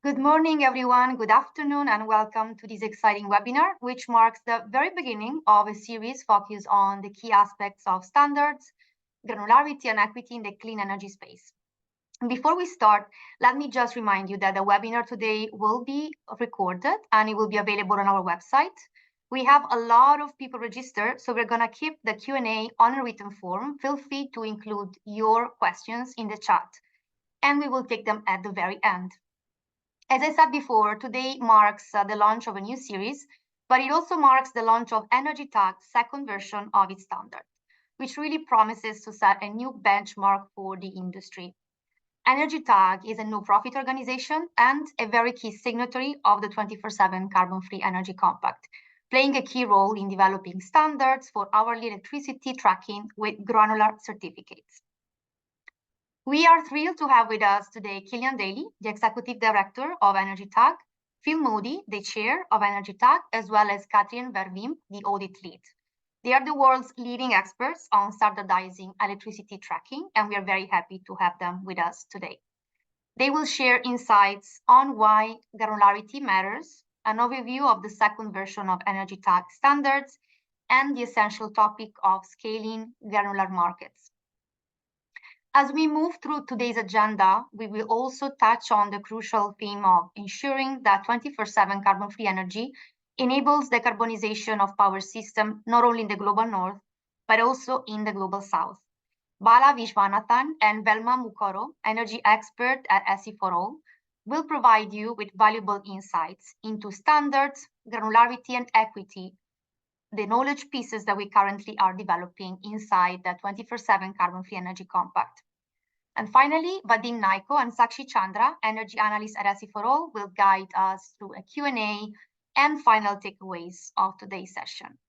Good morning, everyone. Good afternoon, and welcome to this exciting webinar, which marks the very beginning of a series focused on the key aspects of standards, granularity, and equity in the clean energy space. And before we start, let me just remind you that the webinar today will be recorded and it will be available on our website. We have a lot of people registered, so we're going to keep the Q&A on a written form. Feel free to include your questions in the chat, and we will take them at the very end. As I said before, today marks the launch of a new series, but it also marks the launch of EnergyTag's second version of its standard, which really promises to set a new benchmark for the industry. EnergyTag is a no-profit organization and a very key signatory of the 24/7 Carbon-Free Energy Compact, playing a key role in developing standards for hourly electricity tracking with granular certificates. We are thrilled to have with us today Killian Daly, the Executive Director of EnergyTag, Phil Moody, the Chair of EnergyTag, as well as Katrin Vervim, the Audit Lead. They are the world's leading experts on standardizing electricity tracking, and we are very happy to have them with us today. They will share insights on why granularity matters, an overview of the second version of EnergyTag standards, and the essential topic of scaling granular markets. As we move through today's agenda, we will also touch on the crucial theme of ensuring that 24/7 carbon-free energy enables decarbonization of power system, not only in the global north, but also in the global south. Bala Vishwanathan and Velma Mukoro, energy expert at SE4All, will provide you with valuable insights into standards, granularity, and equity, the knowledge pieces that we currently are developing inside the 24/7 Carbon-Free Energy Compact. And finally, Vadim Naiko and Sakshi Chandra, energy analysts at SE4All, will guide us through a Q&A and final takeaways of today's session.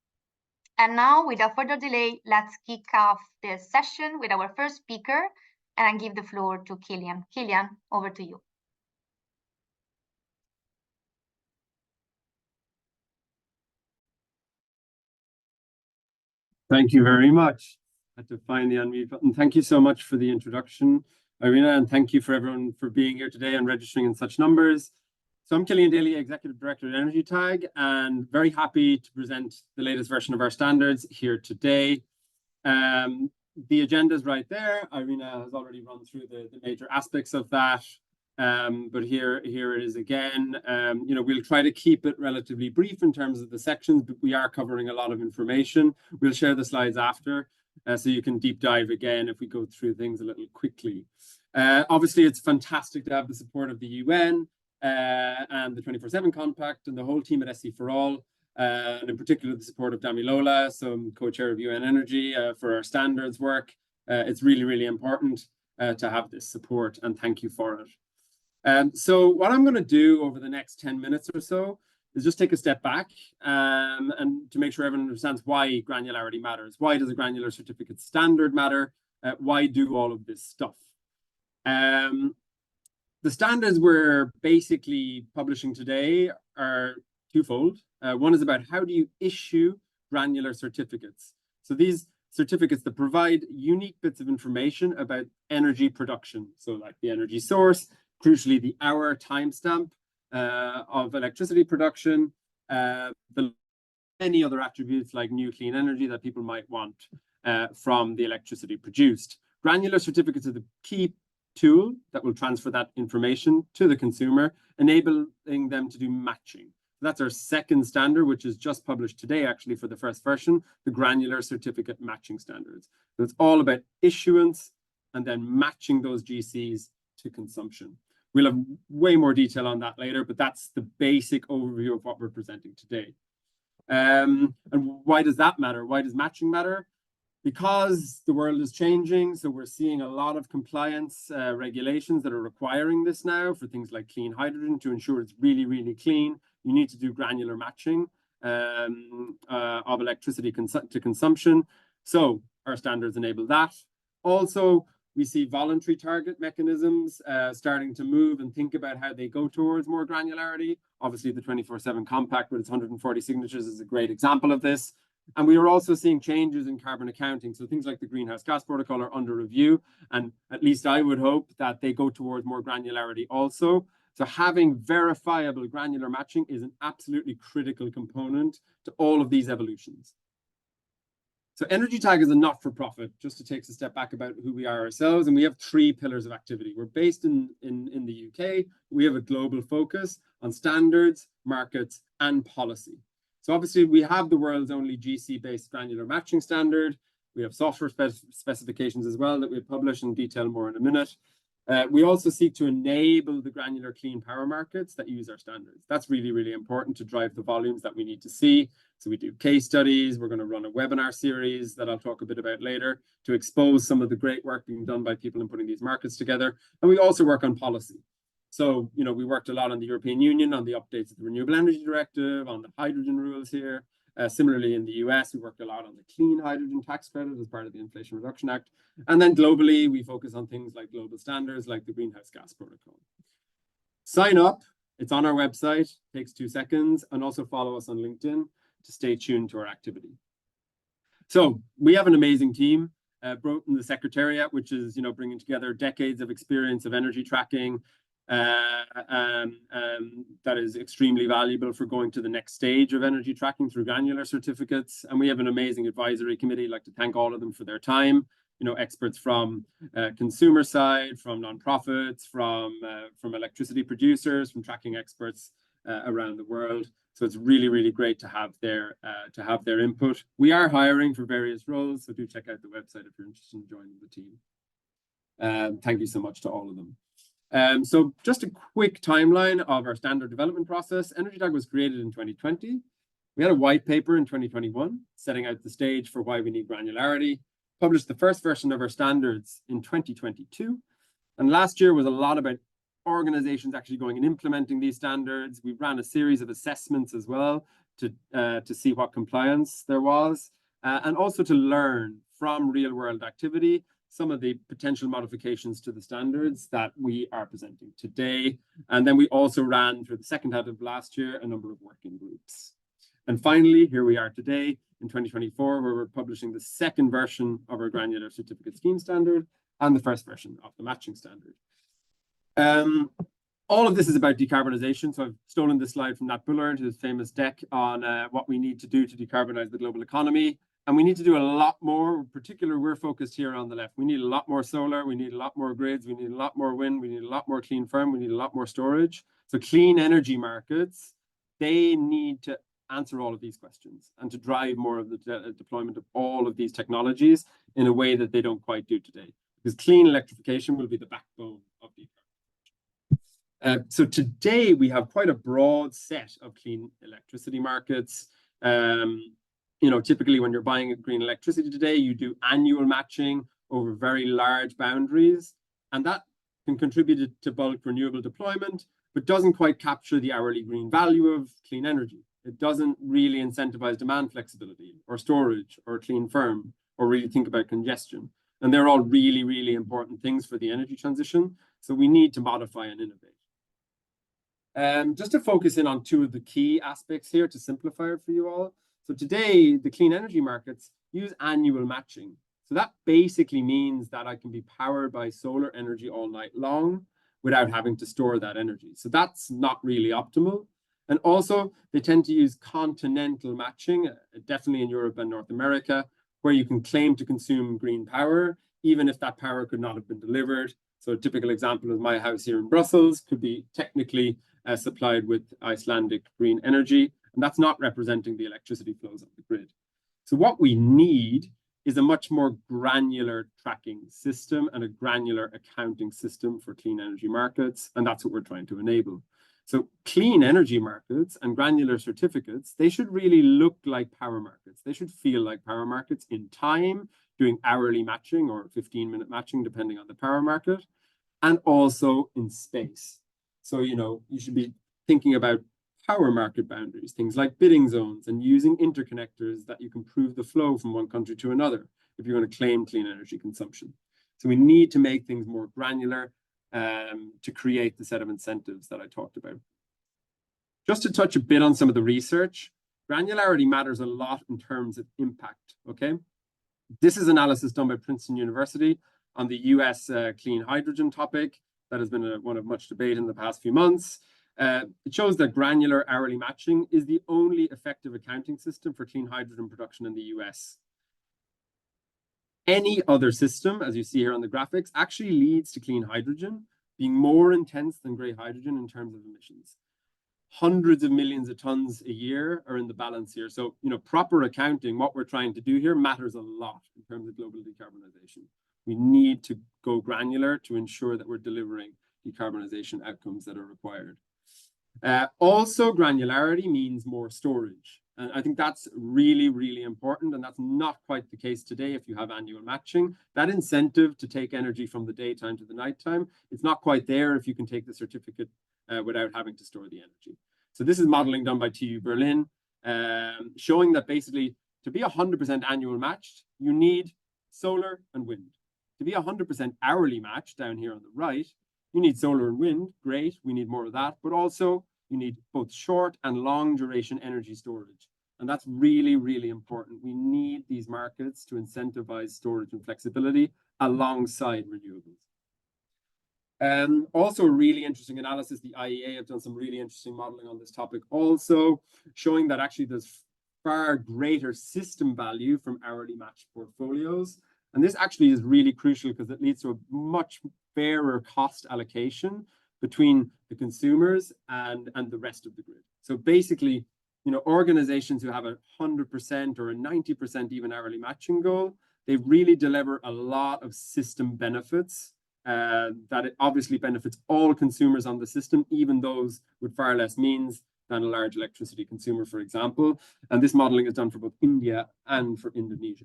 And now, without further delay, let's kick off this session with our first speaker, and I give the floor to Killian. Killian, over to you. Thank you very much. I had to find the unmute button. Thank you so much for the introduction, Irina, and thank you for everyone for being here today and registering in such numbers. So I'm Killian Daly, Executive Director at EnergyTag, and very happy to present the latest version of our standards here today. The agenda is right there. Irina has already run through the major aspects of that. But here it is again. We'll try to keep it relatively brief in terms of the sections, but we are covering a lot of information. We'll share the slides after, so you can deep dive again if we go through things a little quickly. Obviously, it's fantastic to have the support of the UN and the 24/7 Compact and the whole team at SE4All, and in particular the support of Damilola, so co-chair of UN Energy, for our standards work. It's really, really important to have this support, and thank you for it. So what I'm going to do over the next 10 minutes or so is just take a step back and to make sure everyone understands why granularity matters. Why does a granular certificate standard matter? Why do all of this stuff? The standards we're basically publishing today are twofold. One is about how do you issue granular certificates. So these certificates that provide unique bits of information about energy production. So like the energy source, crucially the hour timestamp of electricity production, the many other attributes like new clean energy that people might want from the electricity produced. Granular certificates are the key tool that will transfer that information to the consumer, enabling them to do matching. That's our second standard, which is just published today, actually, for the first version, the Granular Certificate Matching Standards. So it's all about issuance and then matching those GCs to consumption. We'll have way more detail on that later, but that's the basic overview of what we're presenting today. And why does that matter? Why does matching matter? Because the world is changing, so we're seeing a lot of compliance regulations that are requiring this now for things like clean hydrogen. To ensure it's really, really clean, you need to do granular matching of electricity to consumption. So our standards enable that. Also, we see voluntary target mechanisms starting to move and think about how they go towards more granularity. Obviously, the 24/7 Compact with its 140 signatures is a great example of this. And we are also seeing changes in carbon accounting. So things like the Greenhouse Gas Protocol are under review. And at least I would hope that they go towards more granularity also. So having verifiable granular matching is an absolutely critical component to all of these evolutions. So EnergyTag is a not-for-profit, just to take a step back about who we are ourselves, and we have 3 pillars of activity. We're based in the UK. We have a global focus on standards, markets, and policy. So obviously we have the world's only GC-based granular matching standard. We have software specifications as well that we'll publish in detail more in a minute. We also seek to enable the granular clean power markets that use our standards. That's really, really important to drive the volumes that we need to see. So we do case studies. We're going to run a webinar series that I'll talk a bit about later to expose some of the great work being done by people in putting these markets together. And we also work on policy. So, you know, we worked a lot on the European Union, on the updates of the Renewable Energy Directive, on the hydrogen rules here. Similarly, in the US, we worked a lot on the clean hydrogen tax credit as part of the Inflation Reduction Act. And then globally, we focus on things like global standards, like the Greenhouse Gas Protocol. Sign up. It's on our website. Takes 2 seconds. And also follow us on LinkedIn to stay tuned to our activity. So we have an amazing team, both in the Secretariat, which is, you know, bringing together decades of experience of energy tracking, that is extremely valuable for going to the next stage of energy tracking through Granular Certificates. And we have an amazing advisory committee. I'd like to thank all of them for their time. You know, experts from consumer side, from nonprofits, from electricity producers, from tracking experts around the world. So it's really, really great to have their input. We are hiring for various roles, so do check out the website if you're interested in joining the team. Thank you so much to all of them. So just a quick timeline of our standard development process. EnergyTag was created in 2020. We had a white paper in 2021, setting out the stage for why we need granularity, published the first version of our standards in 2022. And last year was a lot about organizations actually going and implementing these standards. We ran a series of assessments as well to see what compliance there was, and also to learn from real world activity some of the potential modifications to the standards that we are presenting today. And then we also ran through the second half of last year a number of working groups. And finally, here we are today in 2024, where we're publishing the second version of our Granular Certificate Scheme Standard and the first version of the matching standard. All of this is about decarbonization. So I've stolen this slide from Nat Bullard, his famous deck on what we need to do to decarbonize the global economy. And we need to do a lot more. In particular, we're focused here on the left. We need a lot more solar. We need a lot more grids. We need a lot more wind. We need a lot more clean firm. We need a lot more storage. So clean energy markets, they need to answer all of these questions and to drive more of the deployment of all of these technologies in a way that they don't quite do today. Because clean electrification will be the backbone of decarbonization. So today we have quite a broad set of clean electricity markets. You know, typically when you're buying green electricity today, you do annual matching over very large boundaries, and that can contribute to bulk renewable deployment, but doesn't quite capture the hourly green value of clean energy. It doesn't really incentivize demand flexibility or storage or clean firm or really think about congestion. And they're all really, really important things for the energy transition. So we need to modify and innovate. Just to focus in on 2 of the key aspects here to simplify it for you all. So today, the clean energy markets use annual matching. So that basically means that I can be powered by solar energy all night long without having to store that energy. So that's not really optimal. And also, they tend to use continental matching, definitely in Europe and North America, where you can claim to consume green power, even if that power could not have been delivered. So a typical example is my house here in Brussels could be technically supplied with Icelandic green energy. And that's not representing the electricity flows on the grid. So what we need is a much more granular tracking system and a granular accounting system for clean energy markets. And that's what we're trying to enable. So clean energy markets and granular certificates, they should really look like power markets. They should feel like power markets in time, doing hourly matching or 15-minute matching, depending on the power market, and also in space. So, you know, you should be thinking about power market boundaries, things like bidding zones, and using interconnectors that you can prove the flow from one country to another if you're going to claim clean energy consumption. So we need to make things more granular to create the set of incentives that I talked about. Just to touch a bit on some of the research, granularity matters a lot in terms of impact, okay? This is analysis done by Princeton University on the US clean hydrogen topic that has been one of much debate in the past few months. It shows that granular hourly matching is the only effective accounting system for clean hydrogen production in the US. Any other system, as you see here on the graphics, actually leads to clean hydrogen being more intense than gray hydrogen in terms of emissions. Hundreds of millions of tons a year are in the balance here. So, proper accounting, what we're trying to do here matters a lot in terms of global decarbonization. We need to go granular to ensure that we're delivering decarbonization outcomes that are required. Also, granularity means more storage. And I think that's really, really important. And that's not quite the case today if you have annual matching. That incentive to take energy from the daytime to the nighttime, it's not quite there if you can take the certificate without having to store the energy. So this is modeling done by TU Berlin, showing that basically to be 100% annual matched, you need solar and wind. To be 100% hourly matched down here on the right, you need solar and wind. Great, we need more of that. But also you need both short and long duration energy storage. And that's really, really important. We need these markets to incentivize storage and flexibility alongside renewables. Also, a really interesting analysis. The IEA have done some really interesting modeling on this topic also, showing that actually there's far greater system value from hourly matched portfolios. And this actually is really crucial because it leads to a much fairer cost allocation between the consumers and the rest of the grid. So basically, organizations who have 100% or a 90% even hourly matching goal, they really deliver a lot of system benefits that it obviously benefits all consumers on the system, even those with far less means than a large electricity consumer, for example. And this modeling is done for both India and for Indonesia.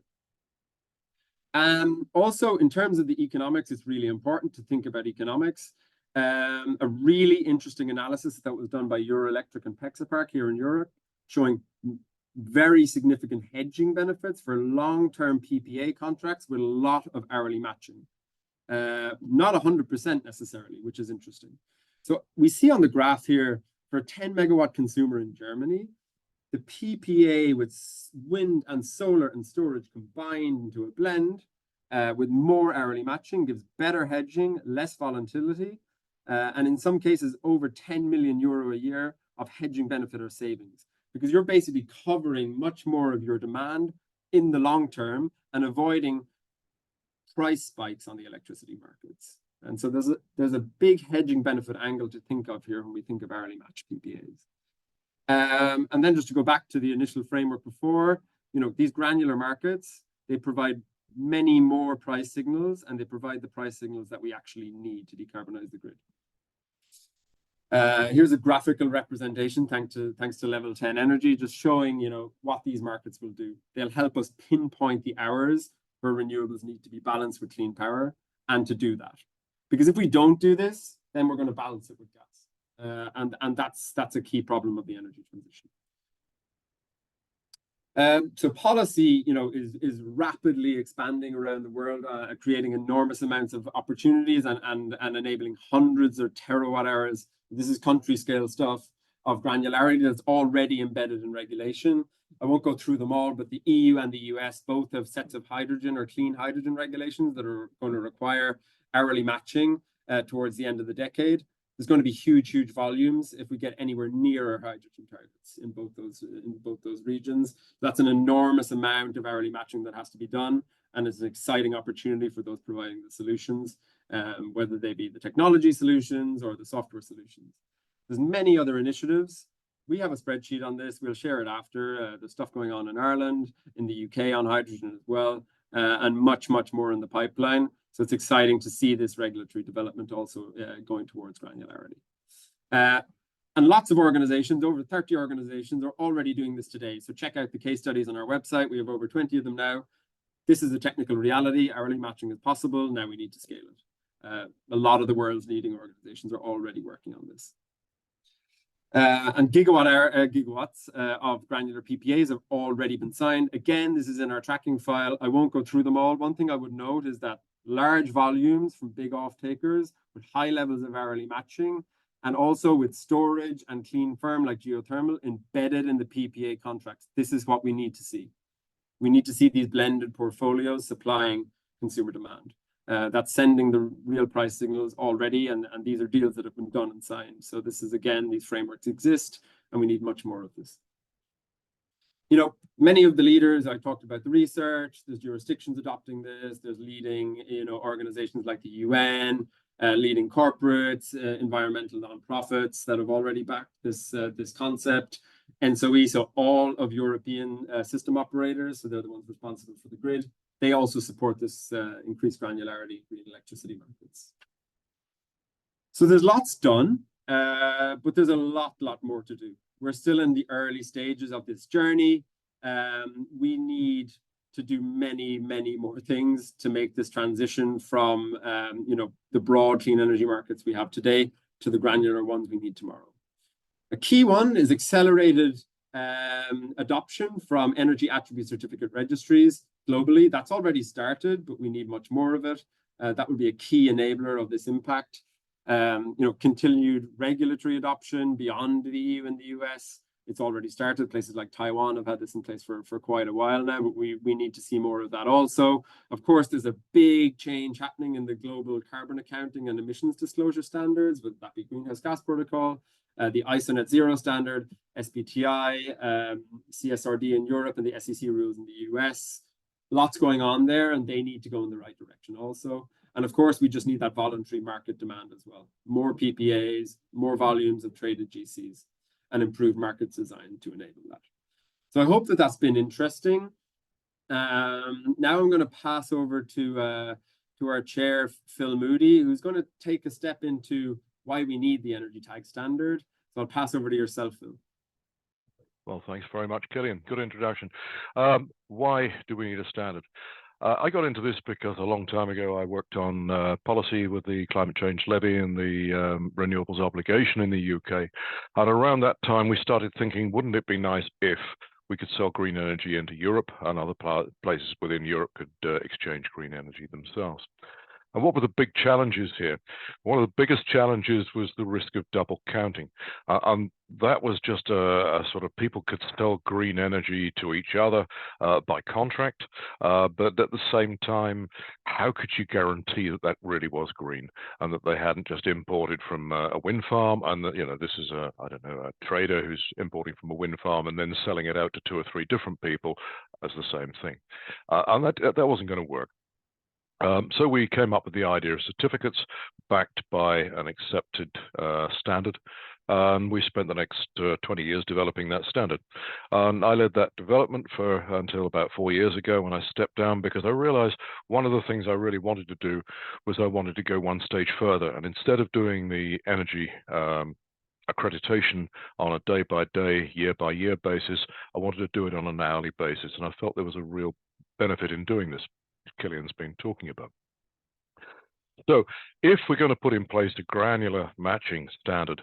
Also, in terms of the economics, it's really important to think about economics. A really interesting analysis that was done by Euroelectric and Pexapark here in Europe, showing very significant hedging benefits for long-term PPA contracts with a lot of hourly matching. Not 100% necessarily, which is interesting. So we see on the graph here, for a 10 megawatt consumer in Germany, the PPA with wind and solar and storage combined into a blend with more hourly matching gives better hedging, less volatility, and in some cases over 10 million euro a year of hedging benefit or savings, because you're basically covering much more of your demand in the long term and avoiding price spikes on the electricity markets. And so there's a big hedging benefit angle to think of here when we think of hourly matched PPAs. And then just to go back to the initial framework before, these granular markets, they provide many more price signals, and they provide the price signals that we actually need to decarbonize the grid. Here's a graphical representation thanks to Level 10 Energy, just showing what these markets will do. They'll help us pinpoint the hours where renewables need to be balanced with clean power, and to do that. Because if we don't do this, then we're going to balance it with gas. And that's a key problem of the energy transition. So policy, is rapidly expanding around the world, creating enormous amounts of opportunities and enabling hundreds of terawatt hours. This is country scale stuff of granularity that's already embedded in regulation. I won't go through them all, but the EU and the US both have sets of hydrogen or clean hydrogen regulations that are going to require hourly matching towards the end of the decade. There's going to be huge, huge volumes if we get anywhere near our hydrogen targets in both those regions. That's an enormous amount of hourly matching that has to be done, and it's an exciting opportunity for those providing the solutions, whether they be the technology solutions or the software solutions. There's many other initiatives. We have a spreadsheet on this. We'll share it after. There's stuff going on in Ireland, in the UK on hydrogen as well, and much, much more in the pipeline. So it's exciting to see this regulatory development also going towards granularity. And lots of organizations, over 30 organizations, are already doing this today. So check out the case studies on our website. We have over 20 of them now. This is a technical reality. Hourly matching is possible. Now we need to scale it. A lot of the world's leading organizations are already working on this. And gigawatts of granular PPAs have already been signed. Again, this is in our tracking file. I won't go through them all. One thing I would note is that large volumes from big off-takers with high levels of hourly matching, and also with storage and clean firm like geothermal embedded in the PPA contracts. This is what we need to see. We need to see these blended portfolios supplying consumer demand. That's sending the real price signals already, and these are deals that have been done and signed. So this is, again, these frameworks exist, and we need much more of this. You know, many of the leaders, I talked about the research, there's jurisdictions adopting this, there's leading, you know, organizations like the UN, leading corporates, environmental nonprofits that have already backed this concept. And so all of European system operators, so they're the ones responsible for the grid, they also support this increased granularity green electricity markets. So there's lots done, but there's a lot more to do. We're still in the early stages of this journey. We need to do many more things to make this transition from you know, the broad clean energy markets we have today to the granular ones we need tomorrow. A key one is accelerated adoption from energy attribute certificate registries globally. That's already started, but we need much more of it. That would be a key enabler of this impact. You know, continued regulatory adoption beyond the EU and the US. It's already started. Places like Taiwan have had this in place for quite a while now, but we need to see more of that also. Of course, there's a big change happening in the global carbon accounting and emissions disclosure standards, whether that be Greenhouse Gas Protocol, the ISO Net Zero standard, SBTI, CSRD in Europe, and the SEC rules in the US. Lots going on there, and they need to go in the right direction also. And of course, we just need that voluntary market demand as well. More PPAs, more volumes of traded GCs, and improved market design to enable that. So I hope that that's been interesting. Now I'm going to pass over to our chair, Phil Moody, who's going to take a step into why we need the EnergyTag standard. So I'll pass over to yourself, Phil. Well, thanks very much, Killian. Good introduction. Why do we need a standard? I got into this because a long time ago I worked on policy with the climate change levy and the renewables obligation in the UK. And around that time, we started thinking, wouldn't it be nice if we could sell green energy into Europe and other places within Europe could exchange green energy themselves? And what were the big challenges here? One of the biggest challenges was the risk of double counting. And that was just a sort of people could sell green energy to each other by contract. But at the same time, how could you guarantee that that really was green and that they hadn't just imported from a wind farm? And that, you know, this is I don't know, a trader who's importing from a wind farm and then selling it out to 2 or 3 different people as the same thing. And that wasn't going to work. So we came up with the idea of certificates backed by an accepted standard. And we spent the next 20 years developing that standard. And I led that development until about 4 years ago when I stepped down, because I realized one of the things I really wanted to do was I wanted to go one stage further. And instead of doing the energy accreditation on a day-by-day, year-by-year basis, I wanted to do it on an hourly basis. And I felt there was a real benefit in doing this. Killian's been talking about. So if we're going to put in place a granular matching standard,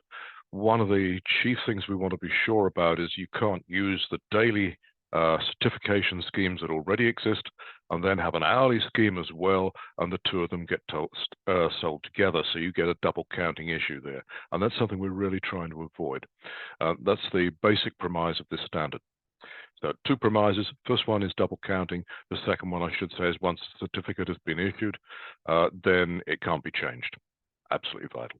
one of the chief things we want to be sure about is you can't use the daily certification schemes that already exist and then have an hourly scheme as well, and the 2 of them get sold together, so you get a double counting issue there. And that's something we're really trying to avoid. That's the basic premise of this standard. So 2 premises. First one is double counting. The second one, I should say, is once the certificate has been issued, then it can't be changed. Absolutely vital.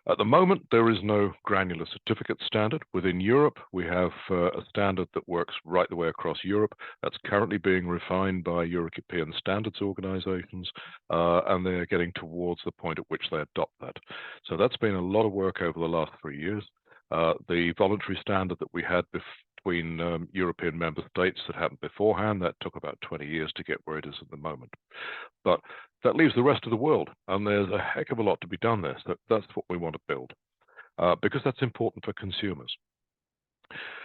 At the moment, there is no granular certificate standard. Within Europe, we have a standard that works right the way across Europe. That's currently being refined by European standards organizations, and they're getting towards the point at which they adopt that. So that's been a lot of work over the last 3 years. The voluntary standard that we had between European member states that happened beforehand, that took about 20 years to get where it is at the moment. But that leaves the rest of the world, and there's a heck of a lot to be done there. So that's what we want to build, because that's important for consumers.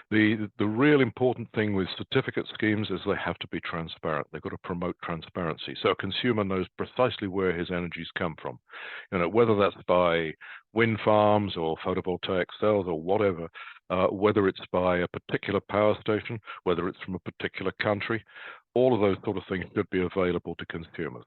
The real important thing with certificate schemes is they have to be transparent. They've got to promote transparency, so a consumer knows precisely where his energy's come from. You know, whether that's by wind farms or photovoltaic cells or whatever, whether it's by a particular power station, whether it's from a particular country, all of those sort of things should be available to consumers.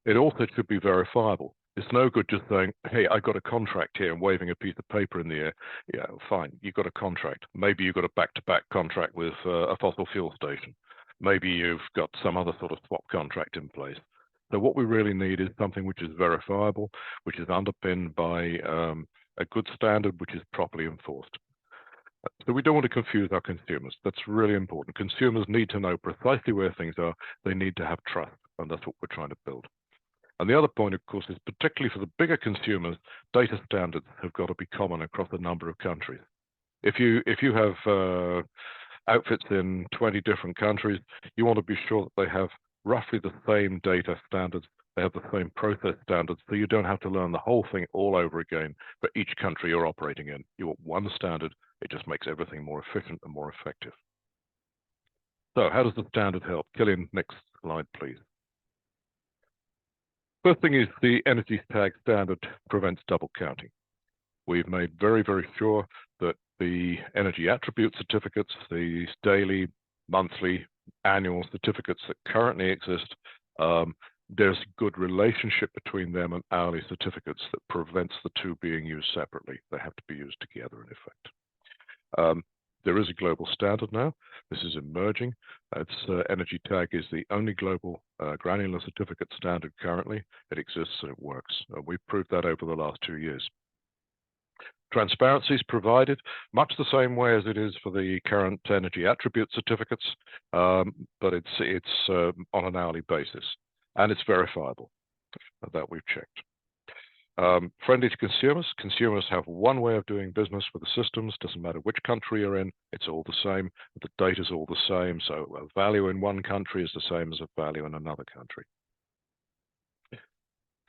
It also should be verifiable. It's no good just saying, hey, I got a contract here and waving a piece of paper in the air. Yeah, fine, you've got a contract. Maybe you've got a back-to-back contract with a fossil fuel station. Maybe you've got some other sort of swap contract in place. So what we really need is something which is verifiable, which is underpinned by a good standard which is properly enforced. So we don't want to confuse our consumers. That's really important. Consumers need to know precisely where things are. They need to have trust, and that's what we're trying to build. And the other point, of course, is particularly for the bigger consumers, data standards have got to be common across a number of countries. If you have outfits in 20 different countries, you want to be sure that they have roughly the same data standards, they have the same process standards, so you don't have to learn the whole thing all over again for each country you're operating in. You want one standard, it just makes everything more efficient and more effective. So how does the standard help? Killian, next slide, please. First thing is the EnergyTag standard prevents double counting. We've made very, very sure that the energy attribute certificates, these daily, monthly, annual certificates that currently exist, there's a good relationship between them and hourly certificates that prevents the two being used separately. They have to be used together in effect. There is a global standard now. This is emerging. EnergyTag is the only global granular certificate standard currently. It exists and it works. We've proved that over the last 2 years. Transparency is provided much the same way as it is for the current energy attribute certificates, but it's on an hourly basis, and it's verifiable. That we've checked. Friendly to consumers. Consumers have one way of doing business with the systems. Doesn't matter which country you're in, it's all the same. The data is all the same. So a value in one country is the same as a value in another country.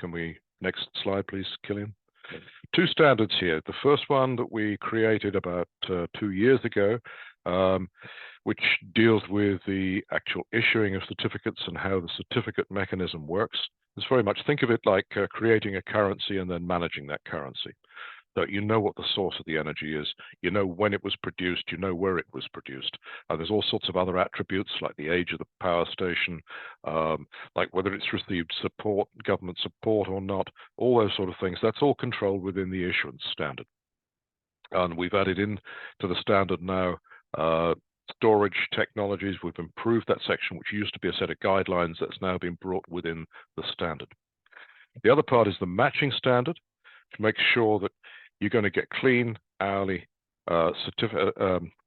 Can we, next slide, please, Killian? Two standards here. The first one that we created about 2 years ago, which deals with the actual issuing of certificates and how the certificate mechanism works. It's very much, think of it like creating a currency and then managing that currency. So you know what the source of the energy is, you know when it was produced, you know where it was produced. There's all sorts of other attributes like the age of the power station, like whether it's received support, government support or not, all those sort of things. That's all controlled within the issuance standard. And we've added in to the standard now storage technologies. We've improved that section, which used to be a set of guidelines that's now been brought within the standard. The other part is the matching standard, to make sure that you're going to get clean hourly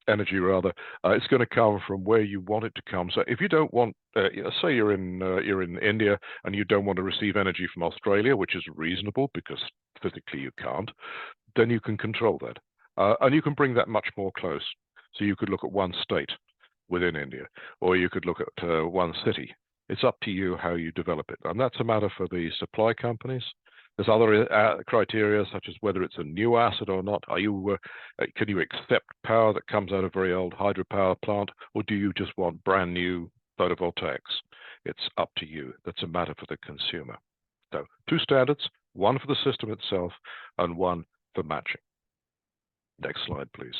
energy rather. It's going to come from where you want it to come. So if you don't want, say you're in India and you don't want to receive energy from Australia, which is reasonable because physically you can't, then you can control that. And you can bring that much more close. So you could look at one state within India, or you could look at one city. It's up to you how you develop it. And that's a matter for the supply companies. There's other criteria, such as whether it's a new asset or not. Can you accept power that comes out of a very old hydropower plant, or do you just want brand new photovoltaics? It's up to you. That's a matter for the consumer. So 2 standards, one for the system itself and one for matching. Next slide, please.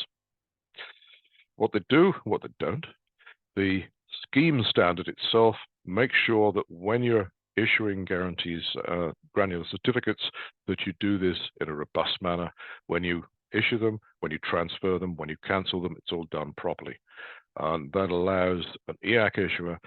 What they do, what they don't. The scheme standard itself makes sure that when you're issuing guarantees, granular certificates, that you do this in a robust manner. When you issue them, when you transfer them, when you cancel them, it's all done properly. And that allows an EAC issuer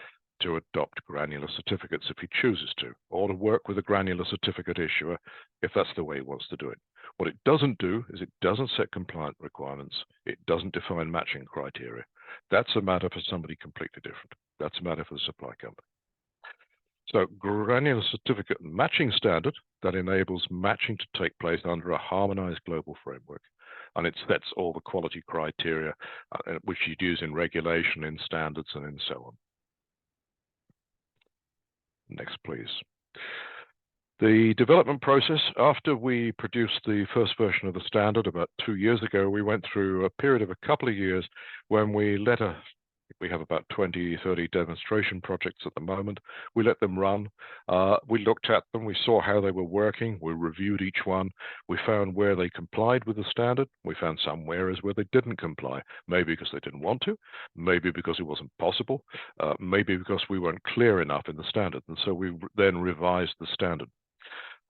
to adopt granular certificates if he chooses to, or to work with a granular certificate issuer if that's the way he wants to do it. What it doesn't do is it doesn't set compliant requirements. It doesn't define matching criteria. That's a matter for somebody completely different. That's a matter for the supply company. So granular certificate matching standard that enables matching to take place under a harmonized global framework. And it sets all the quality criteria which you'd use in regulation, in standards, and in so on. Next, please. The development process, after we produced the first version of the standard about 2 years ago, we went through a period of a couple of years when we have about 20, 30 demonstration projects at the moment. We let them run. We looked at them. We saw how they were working. We reviewed each one. We found where they complied with the standard. We found some areas where they didn't comply, maybe because they didn't want to, maybe because it wasn't possible, maybe because we weren't clear enough in the standard. And so we then revised the standard.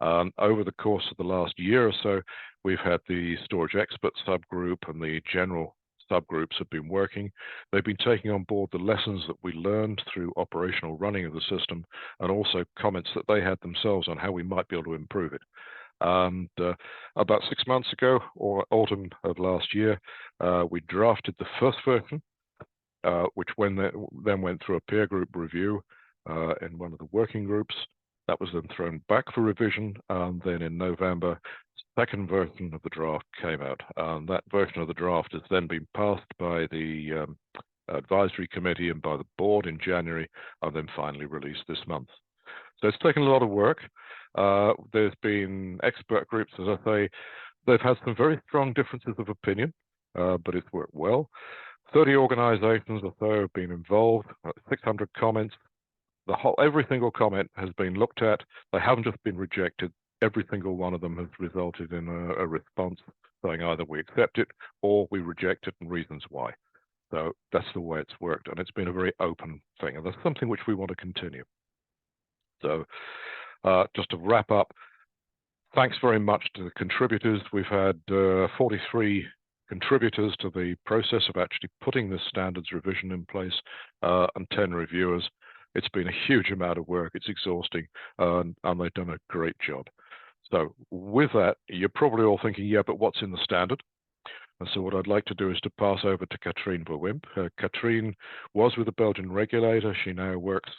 Over the course of the last year or so, we've had the storage expert subgroup and the general subgroups have been working. They've been taking on board the lessons that we learned through operational running of the system, and also comments that they had themselves on how we might be able to improve it. And about 6 months ago, or autumn of last year, we drafted the first version, which then went through a peer group review in one of the working groups. That was then thrown back for revision, and then in November, second version of the draft came out. And that version of the draft has then been passed by the advisory committee and by the board in January, and then finally released this month. So it's taken a lot of work. There's been expert groups, as I say, they've had some very strong differences of opinion, but it's worked well. 30 organizations or so have been involved, 600 comments. Every single comment has been looked at. They haven't just been rejected. Every single one of them has resulted in a response saying either we accept it or we reject it and reasons why. So that's the way it's worked, and it's been a very open thing, and that's something which we want to continue. So just to wrap up, thanks very much to the contributors. We've had 43 contributors to the process of actually putting this standards revision in place, and 10 reviewers. It's been a huge amount of work. It's exhausting, and they've done a great job. So with that, you're probably all thinking, yeah, but what's in the standard? And so what I'd like to do is to pass over to Katrien Verwimp. Katrien was with the Belgian regulator. She now works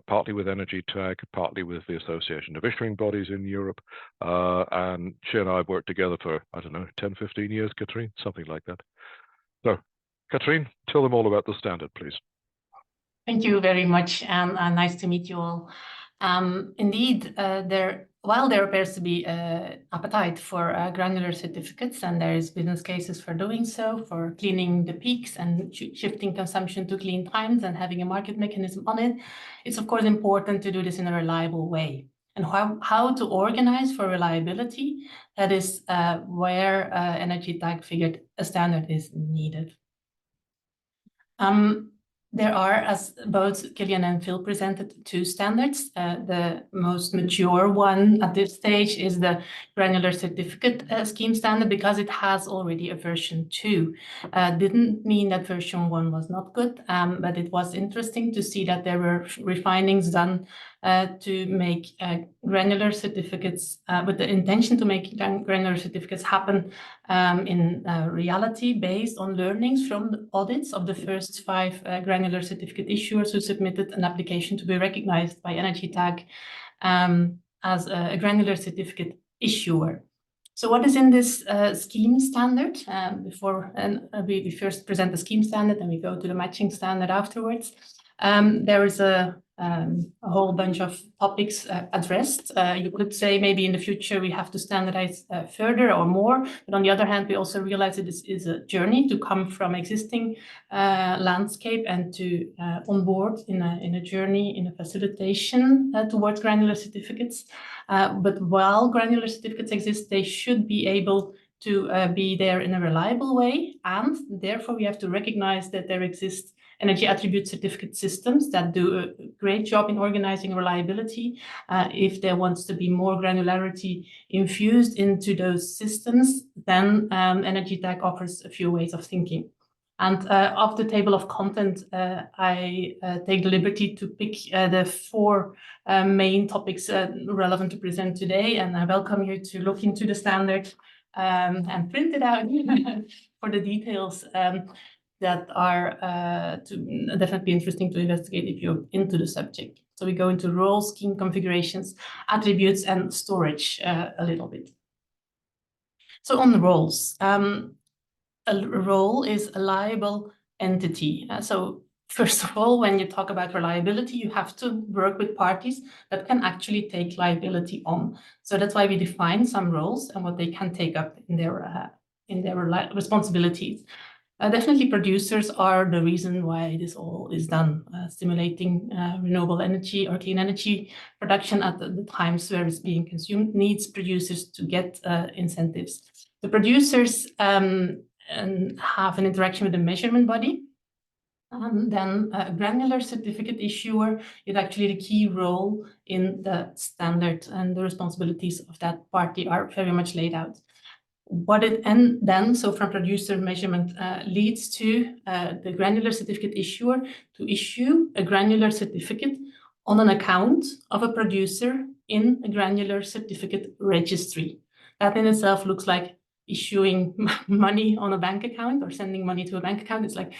partly with EnergyTag, partly with the Association of Issuing Bodies in Europe. And she and I have worked together for, I don't know, 10, 15 years, Katrien, something like that. So, Katrien, tell them all about the standard, please. Thank you very much, and nice to meet you all. Indeed, while there appears to be appetite for granular certificates, and there is business cases for doing so, for cleaning the peaks and shifting consumption to clean times and having a market mechanism on it, it's of course important to do this in a reliable way. And how to organize for reliability, that is where EnergyTag figured a standard is needed. There are, as both Killian and Phil presented, 2 standards. The most mature one at this stage is the Granular Certificate Scheme Standard, because it has already a version 2. Didn't mean that version 1 was not good, but it was interesting to see that there were refinings done to make granular certificates, with the intention to make granular certificates happen in reality, based on learnings from the audits of the first 5 granular certificate issuers who submitted an application to be recognized by EnergyTag as a granular certificate issuer. So what is in this scheme standard? We first present the scheme standard, and we go to the matching standard afterwards. There is a whole bunch of topics addressed. You could say maybe in the future we have to standardize further or more, but on the other hand, we also realize that this is a journey to come from existing landscape and to onboard in a journey, in a facilitation towards granular certificates. But while granular certificates exist, they should be able to be there in a reliable way, and therefore we have to recognize that there exist energy attribute certificate systems that do a great job in organizing reliability. If there wants to be more granularity infused into those systems, then EnergyTag offers a few ways of thinking. And of the table of content, I take the liberty to pick the 4 main topics relevant to present today, and I welcome you to look into the standard and print it out for the details that are definitely interesting to investigate if you're into the subject. So we go into roles, scheme configurations, attributes, and storage a little bit. So on the roles, a role is a liable entity. So first of all, when you talk about reliability, you have to work with parties that can actually take liability on. So that's why we define some roles and what they can take up in their responsibilities. Definitely producers are the reason why this all is done, stimulating renewable energy or clean energy production at the times where it's being consumed needs producers to get incentives. The producers have an interaction with the measurement body. Then a granular certificate issuer is actually the key role in the standard, and the responsibilities of that party are very much laid out. So from producer measurement leads to the granular certificate issuer to issue a granular certificate on an account of a producer in a granular certificate registry. That in itself looks like issuing money on a bank account or sending money to a bank account. It's like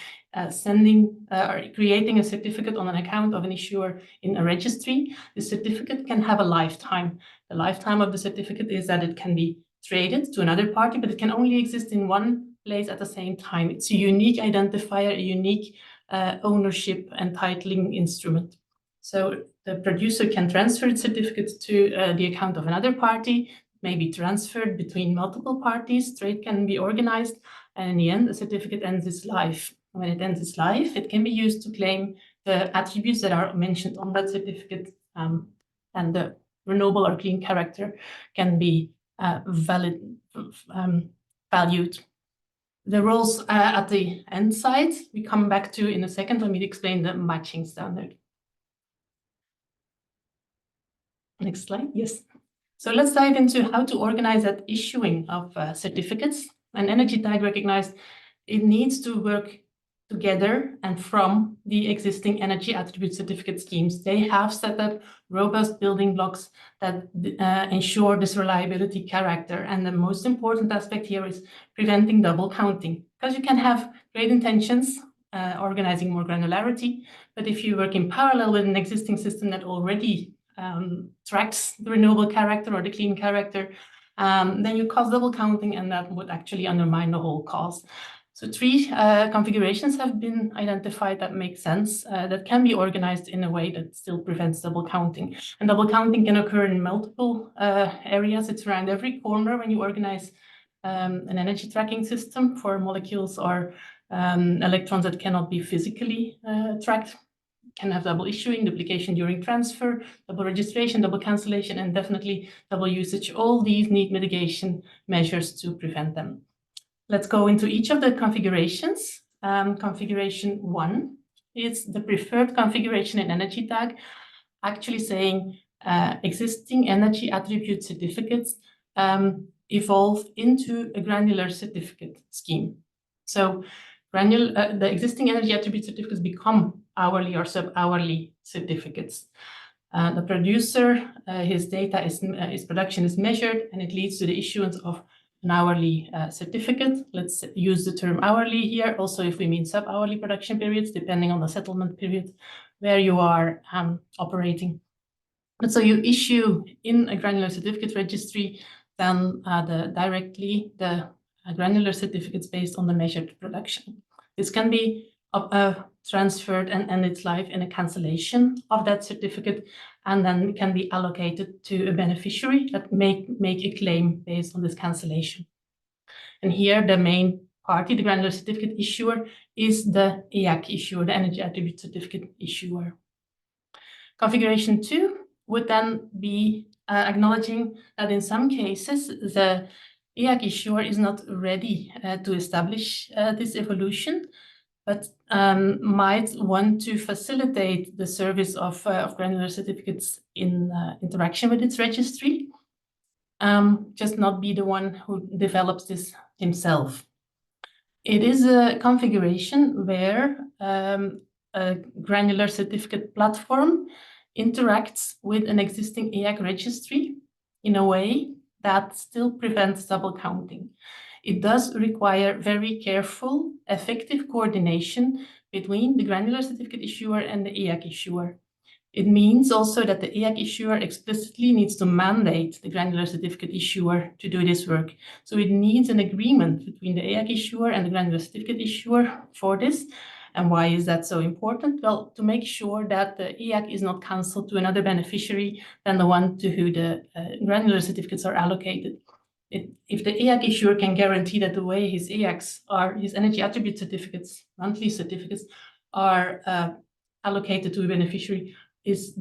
sending or creating a certificate on an account of an issuer in a registry. The certificate can have a lifetime. The lifetime of the certificate is that it can be traded to another party, but it can only exist in one place at the same time. It's a unique identifier, a unique ownership and titling instrument. So the producer can transfer its certificate to the account of another party, may be transferred between multiple parties, trade can be organized, and in the end, the certificate ends its life. When it ends its life, it can be used to claim the attributes that are mentioned on that certificate, and the renewable or clean character can be valued. The roles at the end side, we come back to in a second when we explain the matching standard. Next slide, yes. So let's dive into how to organize that issuing of certificates. And EnergyTag recognized it needs to work together and from the existing energy attribute certificate schemes. They have set up robust building blocks that ensure this reliability character. And the most important aspect here is preventing double counting, because you can have great intentions, organizing more granularity, but if you work in parallel with an existing system that already tracks the renewable character or the clean character, then you cause double counting, and that would actually undermine the whole cause. So 3 configurations have been identified that make sense, that can be organized in a way that still prevents double counting. And double counting can occur in multiple areas. It's around every corner when you organize an energy tracking system for molecules or electrons that cannot be physically tracked. Can have double issuing, duplication during transfer, double registration, double cancellation, and definitely double usage. All these need mitigation measures to prevent them. Let's go into each of the configurations. Configuration 1 is the preferred configuration in EnergyTag, actually saying existing energy attribute certificates evolve into a granular certificate scheme. So the existing energy attribute certificates become hourly or sub-hourly certificates. The producer, his production is measured, and it leads to the issuance of an hourly certificate. Let's use the term hourly here, also if we mean sub-hourly production periods, depending on the settlement period where you are operating. And so you issue in a granular certificate registry, then directly the granular certificates based on the measured production. This can be transferred and end its life in a cancellation of that certificate, and then can be allocated to a beneficiary that make a claim based on this cancellation. And here the main party, the granular certificate issuer, is the EAC issuer, the energy attribute certificate issuer. Configuration 2 would then be acknowledging that in some cases the EAC issuer is not ready to establish this evolution, but might want to facilitate the service of granular certificates in interaction with its registry, just not be the one who develops this himself. It is a configuration where a granular certificate platform interacts with an existing EAC registry in a way that still prevents double counting. It does require very careful, effective coordination between the granular certificate issuer and the EAC issuer. It means also that the EAC issuer explicitly needs to mandate the granular certificate issuer to do this work. So it needs an agreement between the EAC issuer and the granular certificate issuer for this. And why is that so important? Well, to make sure that the EAC is not cancelled to another beneficiary than the one to who the granular certificates are allocated. If the EAC issuer can guarantee that the way his EACs are, his energy attribute certificates, monthly certificates, are allocated to a beneficiary, is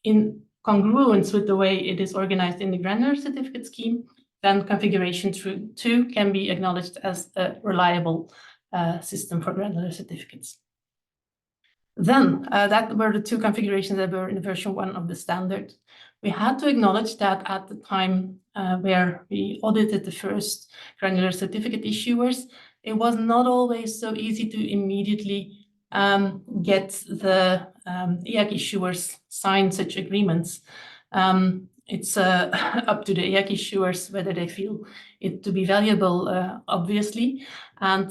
in congruence with the way it is organized in the granular certificate scheme, then configuration 2 can be acknowledged as a reliable system for granular certificates. Then that were the 2 configurations that were in version 1 of the standard. we had to acknowledge that at the time where we audited the first granular certificate issuers, it was not always so easy to immediately get the EAC issuers sign such agreements. It's up to the EAC issuers whether they feel it to be valuable, obviously. And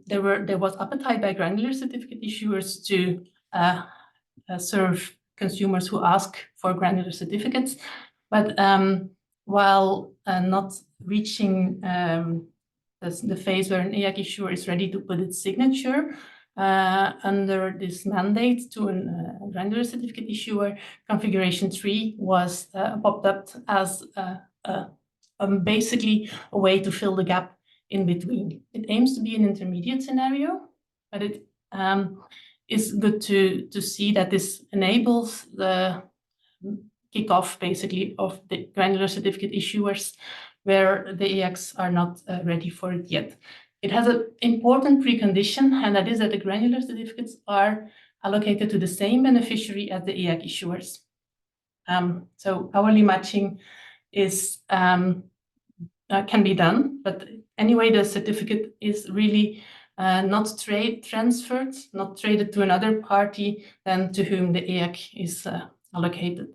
there was appetite by granular certificate issuers to serve consumers who ask for granular certificates. But while not reaching the phase where an EAC issuer is ready to put its signature under this mandate to a granular certificate issuer, configuration 3 was popped up as basically a way to fill the gap in between. It aims to be an intermediate scenario, but it is good to see that this enables the kickoff, basically, of the granular certificate issuers where the EACs are not ready for it yet. It has an important precondition, and that is that the granular certificates are allocated to the same beneficiary as the EAC issuers. So hourly matching is can be done, but anyway, the certificate is really not transferred, not traded to another party than to whom the EAC is allocated.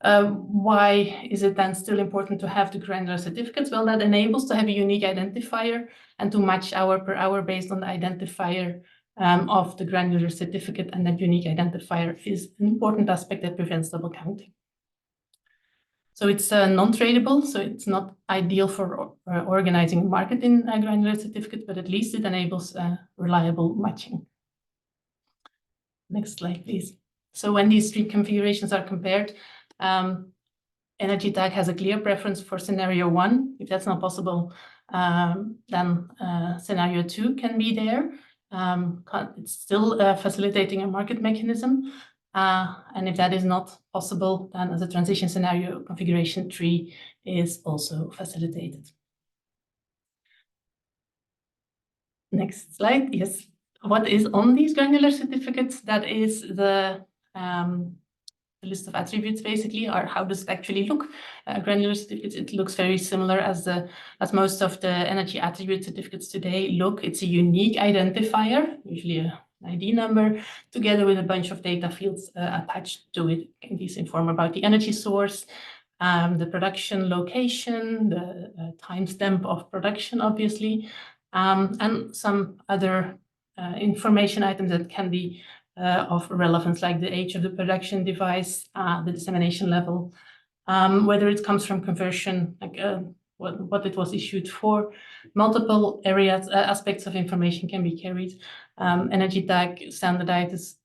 Why is it then still important to have the granular certificates? Well, that enables to have a unique identifier and to match hour per hour based on the identifier of the granular certificate, and that unique identifier is an important aspect that prevents double counting. So it's non-tradable, so it's not ideal for organizing and marketing a granular certificate, but at least it enables reliable matching. Next slide, please. So when these three configurations are compared, EnergyTag has a clear preference for scenario 1. If that's not possible, then scenario 2 can be there. It's still facilitating a market mechanism. And if that is not possible, then as a transition scenario, configuration 3 is also facilitated. Next slide. Yes. What is on these granular certificates? That is the list of attributes, basically, or how does it actually look? Granular certificates, it looks very similar as most of the energy attribute certificates today look. It's a unique identifier, usually an ID number, together with a bunch of data fields attached to it. These inform about the energy source, the production location, the timestamp of production, obviously, and some other information items that can be of relevance, like the age of the production device, the dissemination level, whether it comes from conversion, like what it was issued for. Multiple areas, aspects of information can be carried. EnergyTag standardizes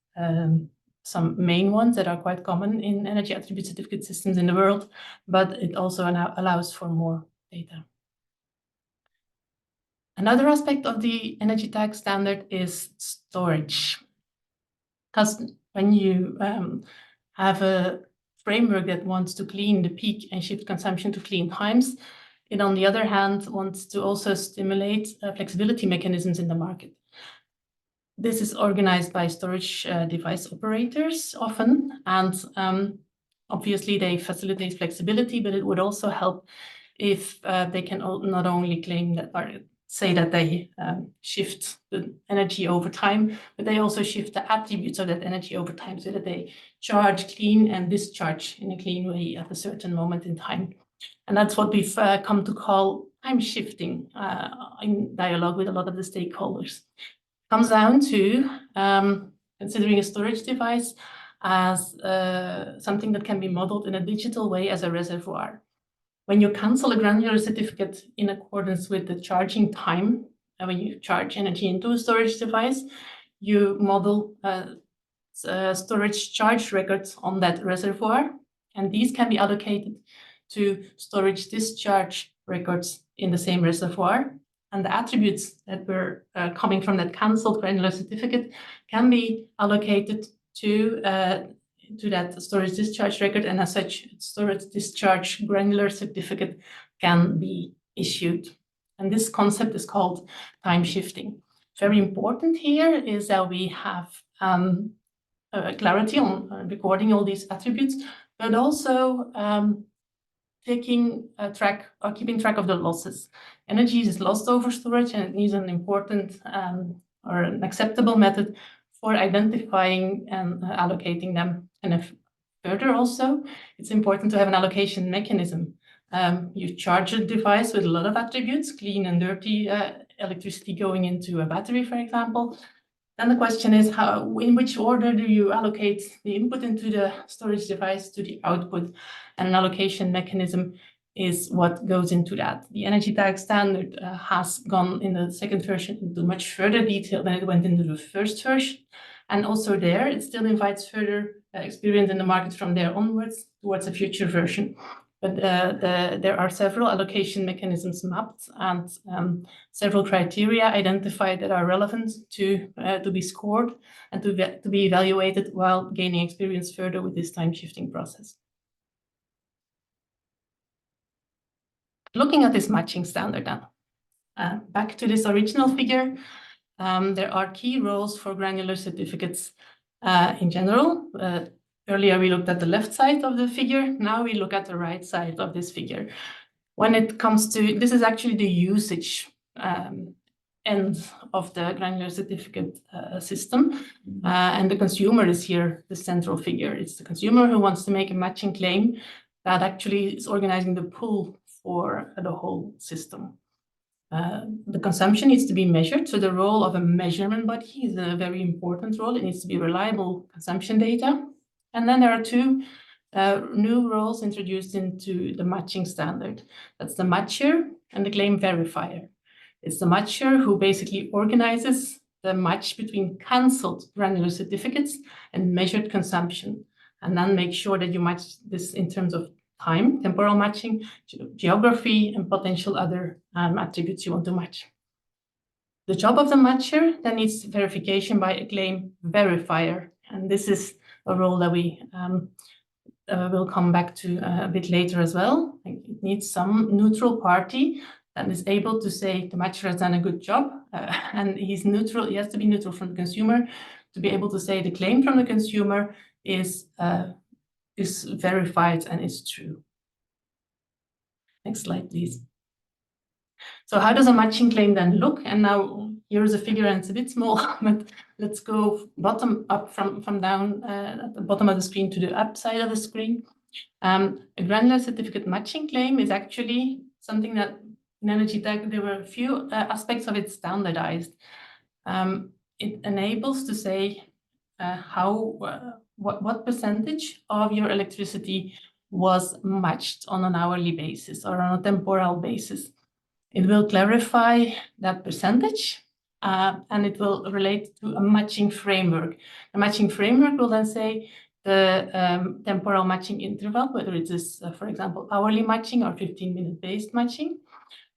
some main ones that are quite common in energy attribute certificate systems in the world, but it also allows for more data. Another aspect of the EnergyTag standard is storage. Because when you have a framework that wants to clean the peak and shift consumption to clean times, it, on the other hand, wants to also stimulate flexibility mechanisms in the market. This is organized by storage device operators often, and obviously they facilitate flexibility, but it would also help if they can not only claim that, or say that they shift the energy over time, but they also shift the attributes of that energy over time, so that they charge clean and discharge in a clean way at a certain moment in time. And that's what we've come to call time shifting in dialogue with a lot of the stakeholders. It comes down to considering a storage device as something that can be modeled in a digital way as a reservoir. When you cancel a granular certificate in accordance with the charging time, when you charge energy into a storage device, you model storage charge records on that reservoir, and these can be allocated to storage discharge records in the same reservoir. And the attributes that were coming from that cancelled granular certificate can be allocated to that storage discharge record, and as such, storage discharge granular certificate can be issued. And this concept is called time shifting. Very important here is that we have clarity on recording all these attributes, but also keeping track of the losses. Energy is lost over storage, and it needs an important or an acceptable method for identifying and allocating them. And if further also, it's important to have an allocation mechanism. You charge a device with a lot of attributes, clean and dirty electricity going into a battery, for example. Then the question is, in which order do you allocate the input into the storage device to the output? And an allocation mechanism is what goes into that. The EnergyTag standard has gone in the second version into much further detail than it went into the first version. And also there, it still invites further experience in the market from there onwards towards a future version. But there are several allocation mechanisms mapped and several criteria identified that are relevant to be scored and to be evaluated while gaining experience further with this time-shifting process. Looking at this matching standard then, back to this original figure, there are key roles for granular certificates in general. Earlier, we looked at the left side of the figure. Now we look at the right side of this figure. When it comes to, this is actually the usage end of the granular certificate system. And the consumer is here the central figure. It's the consumer who wants to make a matching claim that actually is organizing the pool for the whole system. The consumption needs to be measured. So the role of a measurement body is a very important role. It needs to be reliable consumption data. And then there are two new roles introduced into the matching standard. That's the matcher and the claim verifier. It's the matcher who basically organizes the match between cancelled granular certificates and measured consumption, and then make sure that you match this in terms of time, temporal matching, geography, and potential other attributes you want to match. The job of the matcher then needs verification by a claim verifier, and this is a role that we will come back to a bit later as well. It needs some neutral party that is able to say the matcher has done a good job, and he's neutral. He has to be neutral from the consumer to be able to say the claim from the consumer is verified and is true. Next slide, please. So how does a matching claim then look? And now here's a figure, and it's a bit small, but let's go bottom up from down at the bottom of the screen to the up side of the screen. A granular certificate matching claim is actually something that in EnergyTag, there were a few aspects of it standardized. It enables to say what percentage of your electricity was matched on an hourly basis or on a temporal basis. It will clarify that percentage, and it will relate to a matching framework. The matching framework will then say the temporal matching interval, whether it is, for example, hourly matching or 15-minute based matching,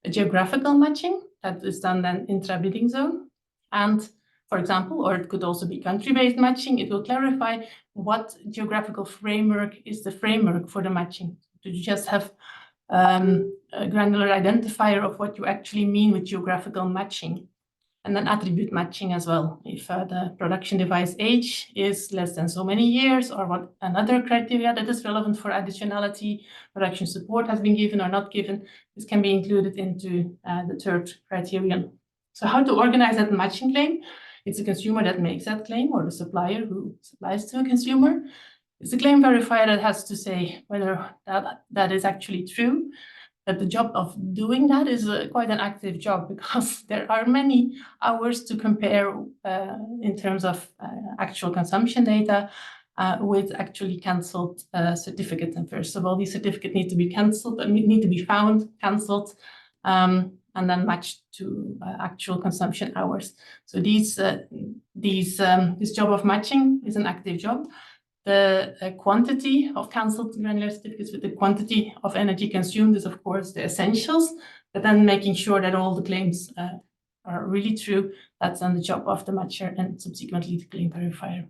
a geographical matching that is done then intra-bidding zone, and, for example, or it could also be country-based matching. It will clarify what geographical framework is the framework for the matching. Do you just have a granular identifier of what you actually mean with geographical matching? And then attribute matching as well. If the production device age is less than so many years, or what another criteria that is relevant for additionality, production support has been given or not given, this can be included into the third criterion. So how to organize that matching claim? It's the consumer that makes that claim, or the supplier who supplies to a consumer. It's a claim verifier that has to say whether that is actually true. But the job of doing that is quite an active job, because there are many hours to compare in terms of actual consumption data with actually cancelled certificates. And first of all, these certificates need to be cancelled and need to be found, cancelled, and then matched to actual consumption hours. So this job of matching is an active job. The quantity of cancelled granular certificates with the quantity of energy consumed is, of course, the essentials, but then making sure that all the claims are really true, that's then the job of the matcher and subsequently the claim verifier.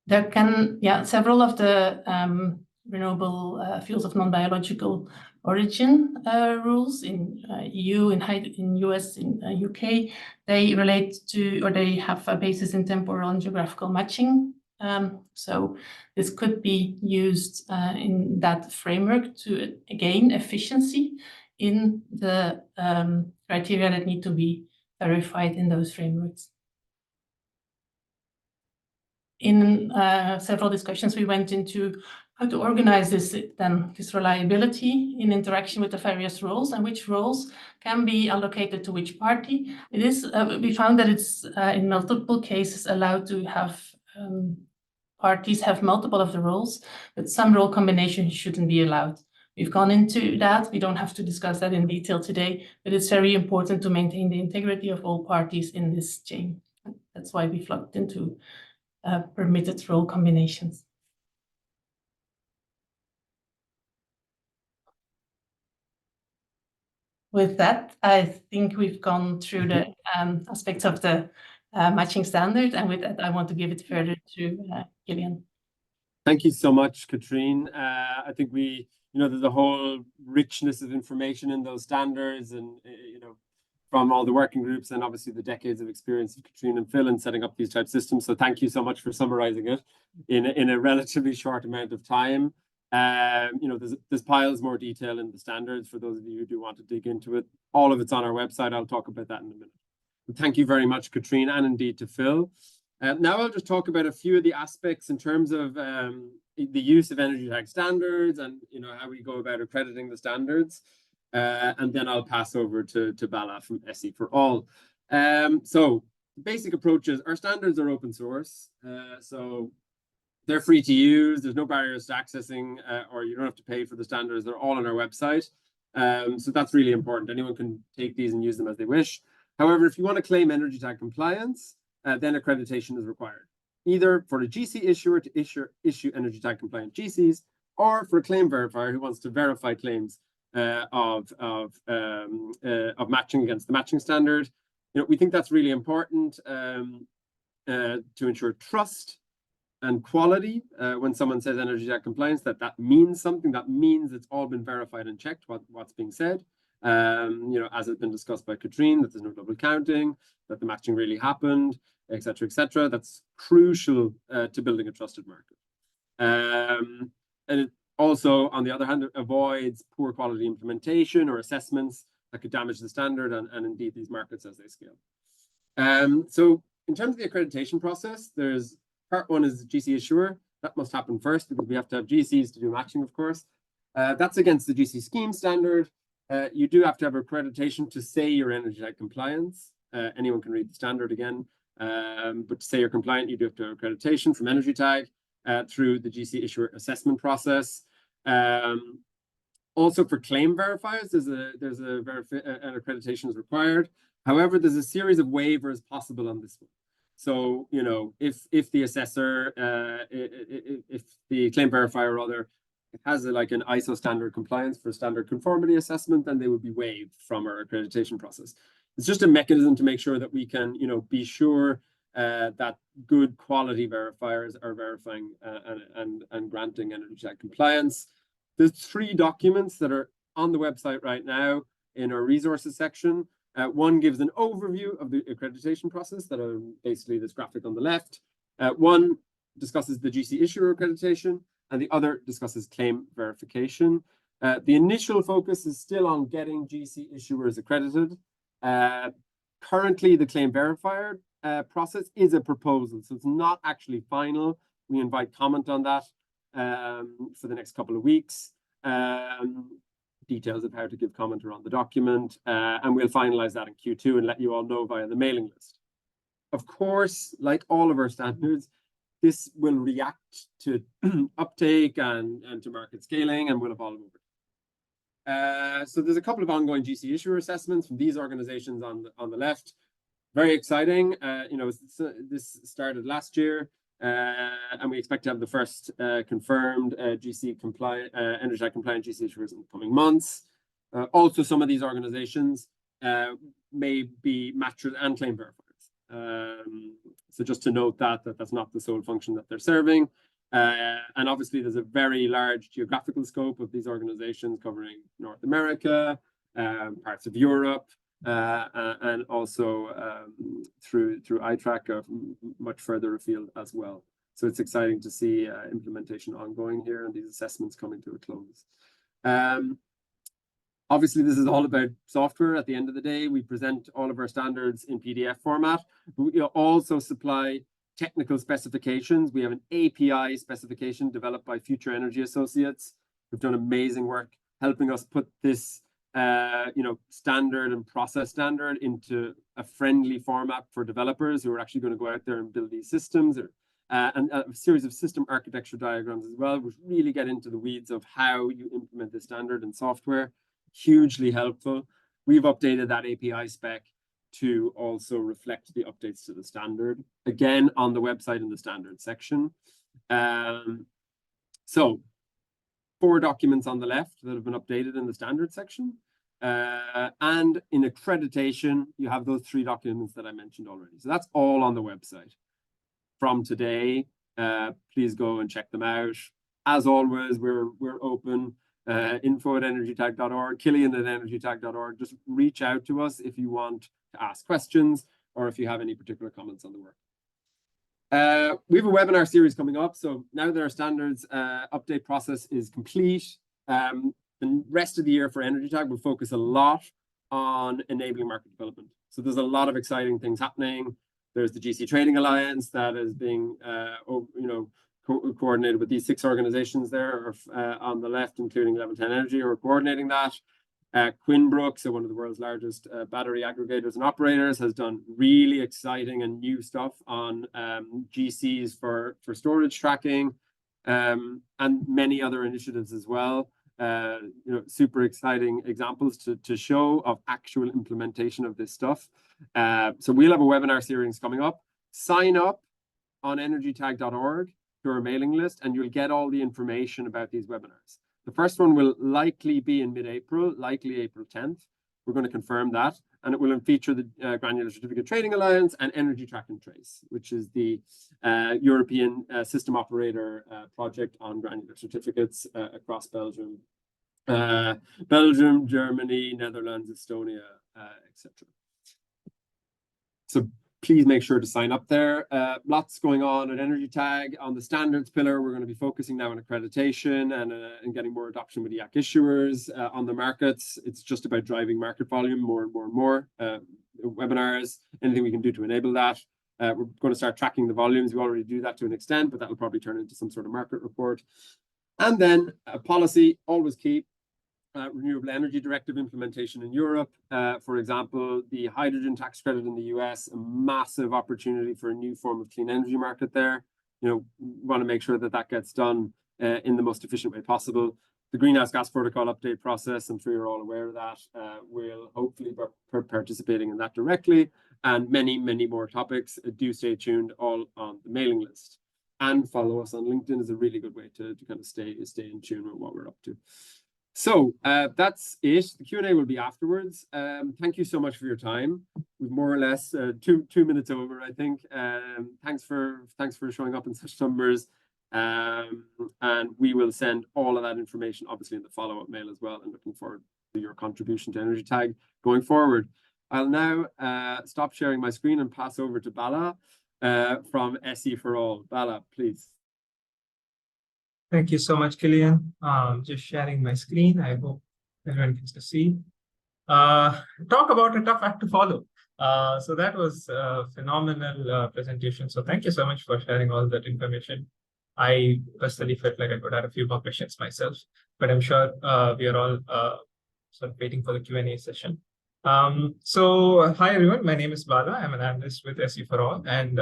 There can, several of the renewable fuels of non-biological origin rules in EU, in US, in UK, they relate to, or they have a basis in temporal and geographical matching So this could be used in that framework to gain efficiency in the criteria that need to be verified in those frameworks. In several discussions, we went into how to organize this reliability in interaction with the various roles and which roles can be allocated to which party. It is we found that it's in multiple cases allowed to have parties have multiple of the roles, but some role combinations shouldn't be allowed. We've gone into that. We don't have to discuss that in detail today, but it's very important to maintain the integrity of all parties in this chain. That's why we've looked into permitted role combinations. With that, I think we've gone through the aspects of the matching standard, and with that, I want to give it further to Gillian. Thank you so much, Katrine. I think there's a whole richness of information in those standards, and from all the working groups and obviously the decades of experience of Katrine and Phil in setting up these type systems. So thank you so much for summarizing it in a relatively short amount of time. There's piles more detail in the standards for those of you who do want to dig into it. All of it's on our website. I'll talk about that in a minute. But thank you very much, Katrine, and indeed to Phil. Now I'll just talk about a few of the aspects in terms of the use of EnergyTag standards and how we go about accrediting the standards. And then I'll pass over to Bala from SE for All. So the basic approach is our standards are open source. So they're free to use. There's no barriers to accessing, or you don't have to pay for the standards. They're all on our website. So that's really important. Anyone can take these and use them as they wish. However, if you want to claim EnergyTag compliance, then accreditation is required, either for the GC issuer to issue EnergyTag compliant GCs, or for a claim verifier who wants to verify claims of matching against the matching standard. We think that's really important to ensure trust and quality. When someone says EnergyTag compliance, that means something. That means it's all been verified and checked what's being said. As has been discussed by Katrine, that there's no double counting, that the matching really happened, etc., etc. That's crucial to building a trusted market. And it also, on the other hand, avoids poor quality implementation or assessments that could damage the standard and indeed these markets as they scale. So in terms of the accreditation process, there's part one is GC issuer. That must happen first because we have to have GCs to do matching, of course. That's against the GC scheme standard. You do have to have accreditation to say you're EnergyTag compliance. Anyone can read the standard again. But to say you're compliant, you do have to have accreditation from EnergyTag through the GC issuer assessment process. Also for claim verifiers, there's an accreditation is required. However, there's a series of waivers possible on this one. So, if the assessor, if the claim verifier rather, has like an ISO standard compliance for standard conformity assessment, then they would be waived from our accreditation process. It's just a mechanism to make sure that we can, be sure that good quality verifiers are verifying and granting EnergyTag compliance. There's 3 documents that are on the website right now in our resources section. One gives an overview of the accreditation process that are basically this graphic on the left. One discusses the GC issuer accreditation, and the other discusses claim verification. The initial focus is still on getting GC issuers accredited. Currently, the claim verifier process is a proposal, so it's not actually final. We invite comment on that for the next couple of weeks. Details of how to give comment around the document, and we'll finalize that in Q2 and let you all know via the mailing list. Of course, like all of our standards, this will react to uptake and to market scaling and will evolve over. So there's a couple of ongoing GC issuer assessments from these organizations on the left. Very exciting. This started last year, and we expect to have the first confirmed GC compliant, EnergyTag compliant GC issuers in the coming months. Also, some of these organizations may be matchers and claim verifiers. So just to note that that's not the sole function that they're serving. And obviously, there's a very large geographical scope of these organizations covering North America, parts of Europe, and also through iTrack much further afield as well. So it's exciting to see implementation ongoing here and these assessments coming to a close. Obviously, this is all about software. At the end of the day, we present all of our standards in PDF format. We also supply technical specifications. We have an API specification developed by Future Energy Associates, who've done amazing work helping us put this standard and process standard into a friendly format for developers who are actually going to go out there and build these systems, and a series of system architecture diagrams as well, which really get into the weeds of how you implement the standard in software. Hugely helpful. We've updated that API spec to also reflect the updates to the standard, again, on the website in the standard section. So 4 documents on the left that have been updated in the standard section. And in accreditation, you have those 3 documents that I mentioned already. So that's all on the website. From today, please go and check them out. As always, we're open. Info@energytag.org, Killian@energytag.org. Just reach out to us if you want to ask questions or if you have any particular comments on the work. We have a webinar series coming up. So now that our standards update process is complete, the rest of the year for EnergyTag will focus a lot on enabling market development. So there's a lot of exciting things happening. There's the GC Trading Alliance that is being coordinated with these 6 organizations there on the left, including Level 10 Energy, who are coordinating that. Quinbrook, so one of the world's largest battery aggregators and operators, has done really exciting and new stuff on GCs for storage tracking, and many other initiatives as well. Super exciting examples to show of actual implementation of this stuff. So we'll have a webinar series coming up. Sign up on energytag.org to our mailing list, and you'll get all the information about these webinars. The first one will likely be in mid-April, likely April 10th. We're going to confirm that, and it will feature the Granular Certificate Trading Alliance and Energy Track and Trace, which is the European system operator project on granular certificates across Belgium, Germany, Netherlands, Estonia, etc. So please make sure to sign up there. Lots going on at EnergyTag. On the standards pillar, we're going to be focusing now on accreditation and getting more adoption with EAC issuers on the markets. It's just about driving market volume more and more and more. Webinars, anything we can do to enable that. We're going to start tracking the volumes. We already do that to an extent, but that'll probably turn into some sort of market report. And then policy, always keep. Renewable Energy Directive implementation in Europe. For example, the hydrogen tax credit in the US, a massive opportunity for a new form of clean energy market there. We want to make sure that that gets done in the most efficient way possible. The greenhouse gas protocol update process, I'm sure you're all aware of that. We'll hopefully be participating in that directly, and many, many more topics. Do stay tuned, all on the mailing list. And follow us on LinkedIn is a really good way to kind of stay in tune with what we're up to. So that's it. The Q&A will be afterwards. Thank you so much for your time. We've more or less two minutes over, I think. Thanks for showing up in such numbers. And we will send all of that information, obviously, in the follow-up mail as well. And looking forward to your contribution to EnergyTag going forward. I'll now stop sharing my screen and pass over to Bala from SE for All. Bala, please. Thank you so much, Killian. Just sharing my screen. I hope everyone gets to see. Talk about a tough act to follow. So that was a phenomenal presentation. So thank you so much for sharing all that information. I personally felt like I could have a few more questions myself, but I'm sure we are all sort of waiting for the Q&A session. So hi everyone, my name is Bala. I'm an analyst with SE for All, and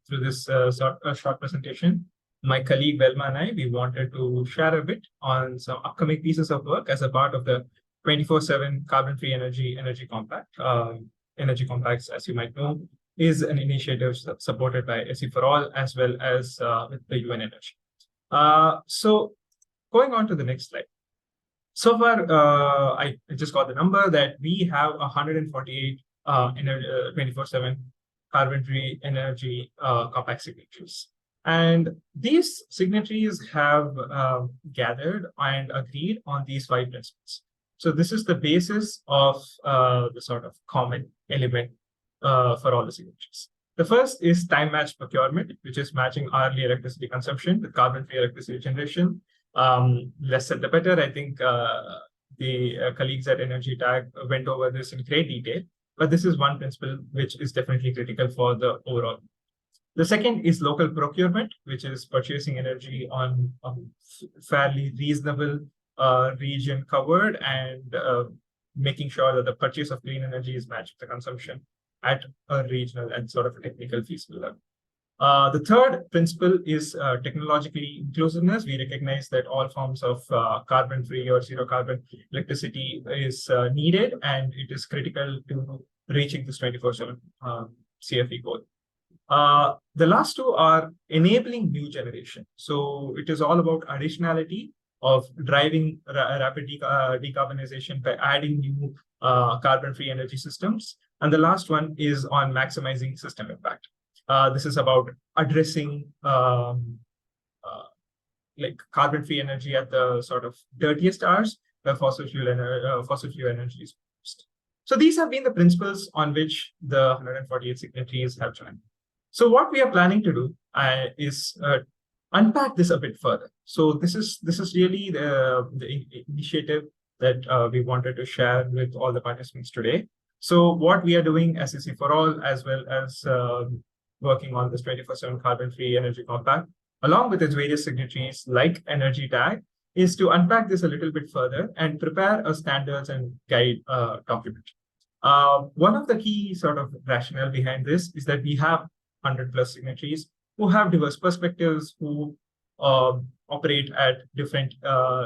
through this short presentation, my colleague Velma and I, we wanted to share a bit on some upcoming pieces of work as a part of the 24/7 carbon-free energy compact. Energy compacts, as you might know, is an initiative supported by SE for All as well as with the UN Energy. So going on to the next slide. So far, I just got the number that we have 148 24/7 carbon-free energy compact signatures. And these signatories have gathered and agreed on these 5 principles. So this is the basis of the sort of common element for all the signatures. The first is time-matched procurement, which is matching hourly electricity consumption with carbon-free electricity generation. Less said the better. I think the colleagues at EnergyTag went over this in great detail, but this is one principle which is definitely critical for the overall. The second is local procurement, which is purchasing energy on a fairly reasonable region covered and making sure that the purchase of clean energy is matched with the consumption at a regional and sort of technical feasible level. The third principle is technologically inclusiveness. We recognize that all forms of carbon-free or zero-carbon electricity is needed, and it is critical to reaching this 24/7 CFE goal. The last two are enabling new generation. So it is all about additionality of driving rapid decarbonization by adding new carbon-free energy systems. And the last one is on maximizing system impact. This is about addressing like carbon-free energy at the sort of dirtiest hours where fossil fuel energy is used. So these have been the principles on which the 148 signatories have joined. So what we are planning to do is unpack this a bit further. So this is really the initiative that we wanted to share with all the participants today. So what we are doing as SEC for All, as well as working on this 24/7 carbon-free energy compact, along with its various signatories like EnergyTag, is to unpack this a little bit further and prepare a standards and guide document. One of the key sort of rationale behind this is that we have 100+ signatories who have diverse perspectives, who operate at different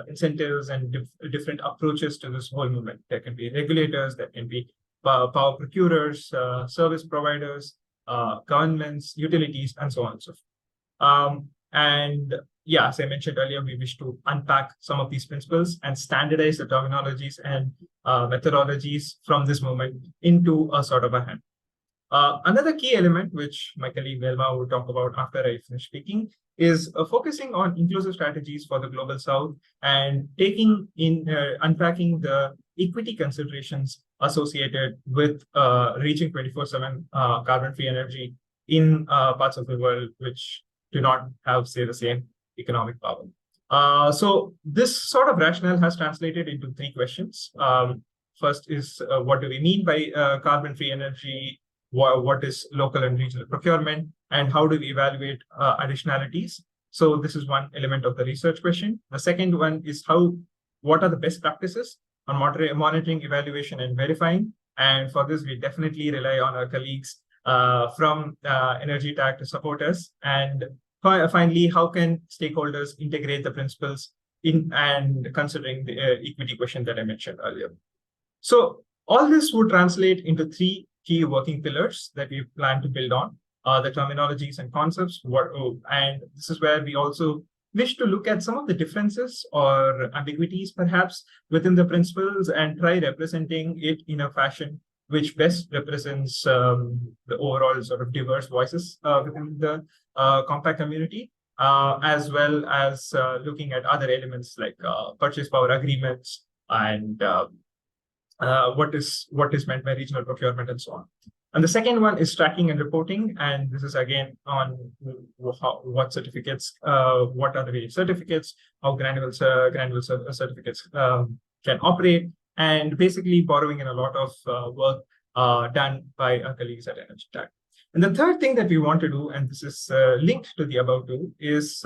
incentives and different approaches to this whole movement. There can be regulators, there can be power procurers, service providers, governments, utilities, and so on and so forth. And yeah, as I mentioned earlier, we wish to unpack some of these principles and standardize the terminologies and methodologies from this movement into a sort of a hand. Another key element, which my colleague Velma will talk about after I finish speaking, is focusing on inclusive strategies for the Global South and taking in, unpacking the equity considerations associated with reaching 24/7 carbon-free energy in parts of the world which do not have, say, the same economic power. So this sort of rationale has translated into 3 questions. First is, what do we mean by carbon-free energy? What is local and regional procurement? And how do we evaluate additionalities? So this is one element of the research question. The second one is what are the best practices on monitoring, evaluation, and verifying? And for this, we definitely rely on our colleagues from EnergyTag to support us. And finally, how can stakeholders integrate the principles in and considering the equity question that I mentioned earlier? So all this would translate into 3 key working pillars that we plan to build on, the terminologies and concepts. And this is where we also wish to look at some of the differences or ambiguities, perhaps, within the principles and try representing it in a fashion which best represents the overall sort of diverse voices within the compact community, as well as looking at other elements like purchase power agreements and what is meant by regional procurement and so on. And the second one is tracking and reporting. And this is again on what certificates, what are the various certificates, how granular certificates can operate, and basically borrowing in a lot of work done by our colleagues at EnergyTag. And the third thing that we want to do, and this is linked to the above two, is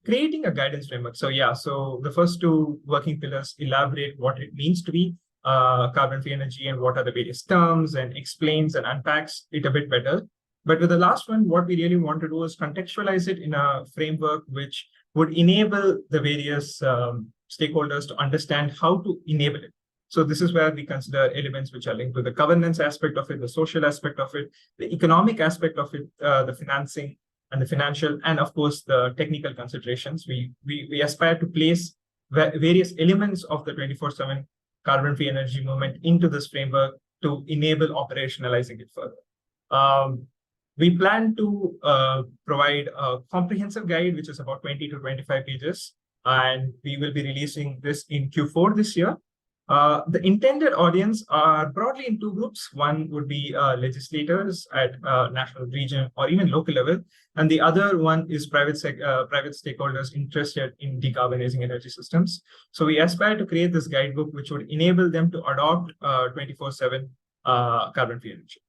creating a guidance framework. So yeah, so the first 2 working pillars elaborate what it means to be carbon-free energy and what are the various terms, and explains and unpacks it a bit better. But with the last one, what we really want to do is contextualize it in a framework which would enable the various stakeholders to understand how to enable it. So this is where we consider elements which are linked to the governance aspect of it, the social aspect of it, the economic aspect of it, the financing and the financial, and of course, the technical considerations. We aspire to place various elements of the 24/7 carbon-free energy movement into this framework to enable operationalizing it further. We plan to provide a comprehensive guide, which is about 20 to 25 pages, and we will be releasing this in Q4 this year. The intended audience are broadly in two groups. One would be legislators at national, region, or even local level, and the other one is private stakeholders interested in decarbonizing energy systems. So we aspire to create this guidebook which would enable them to adopt 24/7 carbon-free energy.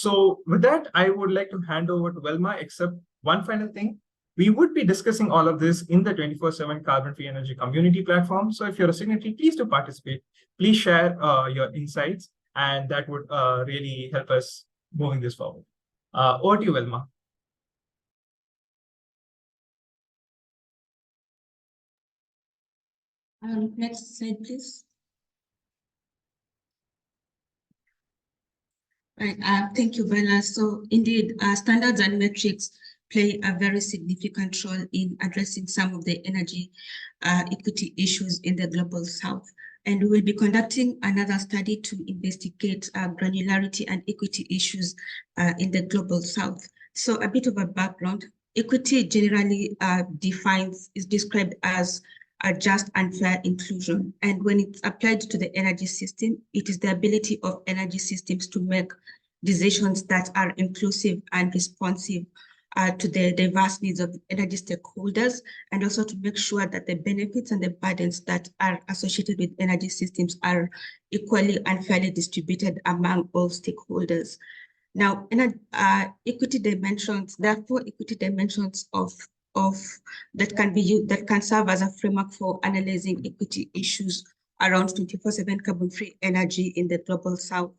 So with that, I would like to hand over to Velma, except one final thing. We would be discussing all of this in the 24/7 Carbon-Free Energy community platform. So if you're a signatory, please do participate. Please share your insights, and that would really help us moving this forward. Over to you, Velma. Next slide, please. Right. Thank you, Bella. So indeed, standards and metrics play a very significant role in addressing some of the energy equity issues in the Global South. And we will be conducting another study to investigate granularity and equity issues in the Global South. So a bit of a background. Equity generally is described as a just and fair inclusion. And when it's applied to the energy system, it is the ability of energy systems to make decisions that are inclusive and responsive to the diverse needs of energy stakeholders, and also to make sure that the benefits and the burdens that are associated with energy systems are equally and fairly distributed among all stakeholders. Now, equity dimensions, therefore, equity dimensions of that can be used, that can serve as a framework for analyzing equity issues around 24/7 carbon-free energy in the Global South.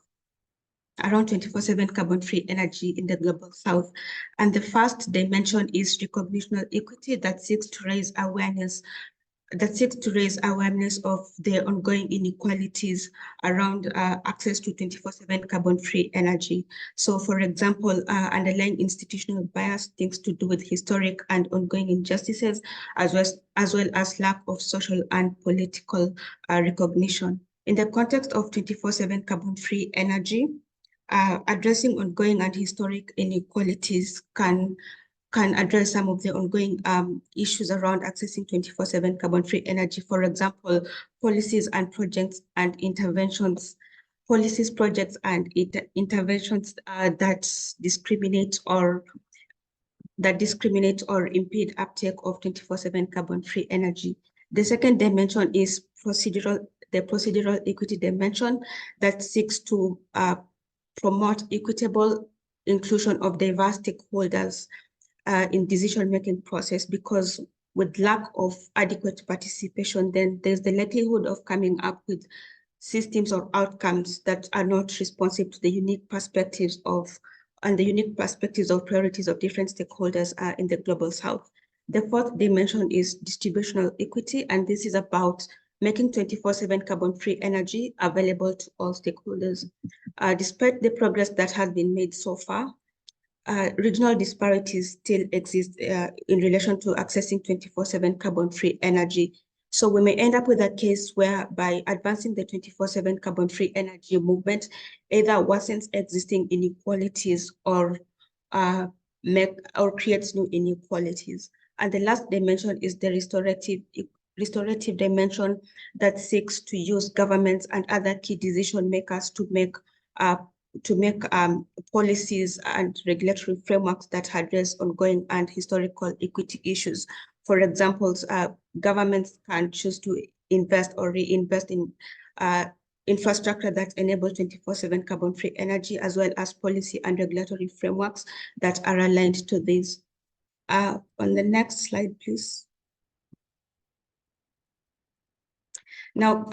Around 24/7 carbon-free energy in the Global South. And the first dimension is recognitional equity that seeks to raise awareness of the ongoing inequalities around access to 24/7 carbon-free energy. So, for example, underlying institutional bias, things to do with historic and ongoing injustices, as well as lack of social and political recognition. In the context of 24/7 carbon-free energy, addressing ongoing and historic inequalities can address some of the ongoing issues around accessing 24/7 carbon-free energy. For example, policies, projects, and interventions that discriminate or impede uptake of 24/7 carbon-free energy. The second dimension is the procedural equity dimension that seeks to promote equitable inclusion of diverse stakeholders in decision-making process, because with lack of adequate participation, then there's the likelihood of coming up with systems or outcomes that are not responsive to the unique perspectives or priorities of different stakeholders in the Global South. The fourth dimension is distributional equity, and this is about making 24/7 carbon-free energy available to all stakeholders. Despite the progress that has been made so far, regional disparities still exist in relation to accessing 24/7 carbon-free energy. So we may end up with a case where, by advancing the 24/7 carbon-free energy movement, either worsens existing inequalities or creates new inequalities. And the last dimension is the restorative dimension that seeks to use governments and other key decision makers to make policies and regulatory frameworks that address ongoing and historical equity issues. For example, governments can choose to invest or reinvest in infrastructure that enable 24/7 carbon-free energy, as well as policy and regulatory frameworks that are aligned to this. On the next slide, please. Now,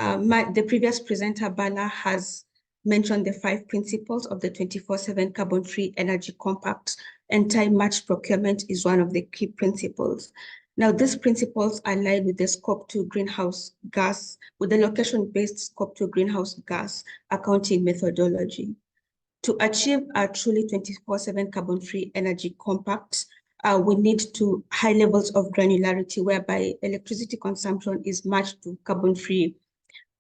the previous presenter, Bala, has mentioned the 5 principles of the 24/7 carbon-free energy compact, and time-matched procurement is one of the key principles. Now, these principles align with the Scope 2 greenhouse gas, with the location-based Scope 2 greenhouse gas accounting methodology. To achieve a truly 24/7 carbon-free energy compact, we need to high levels of granularity, whereby electricity consumption is matched to carbon-free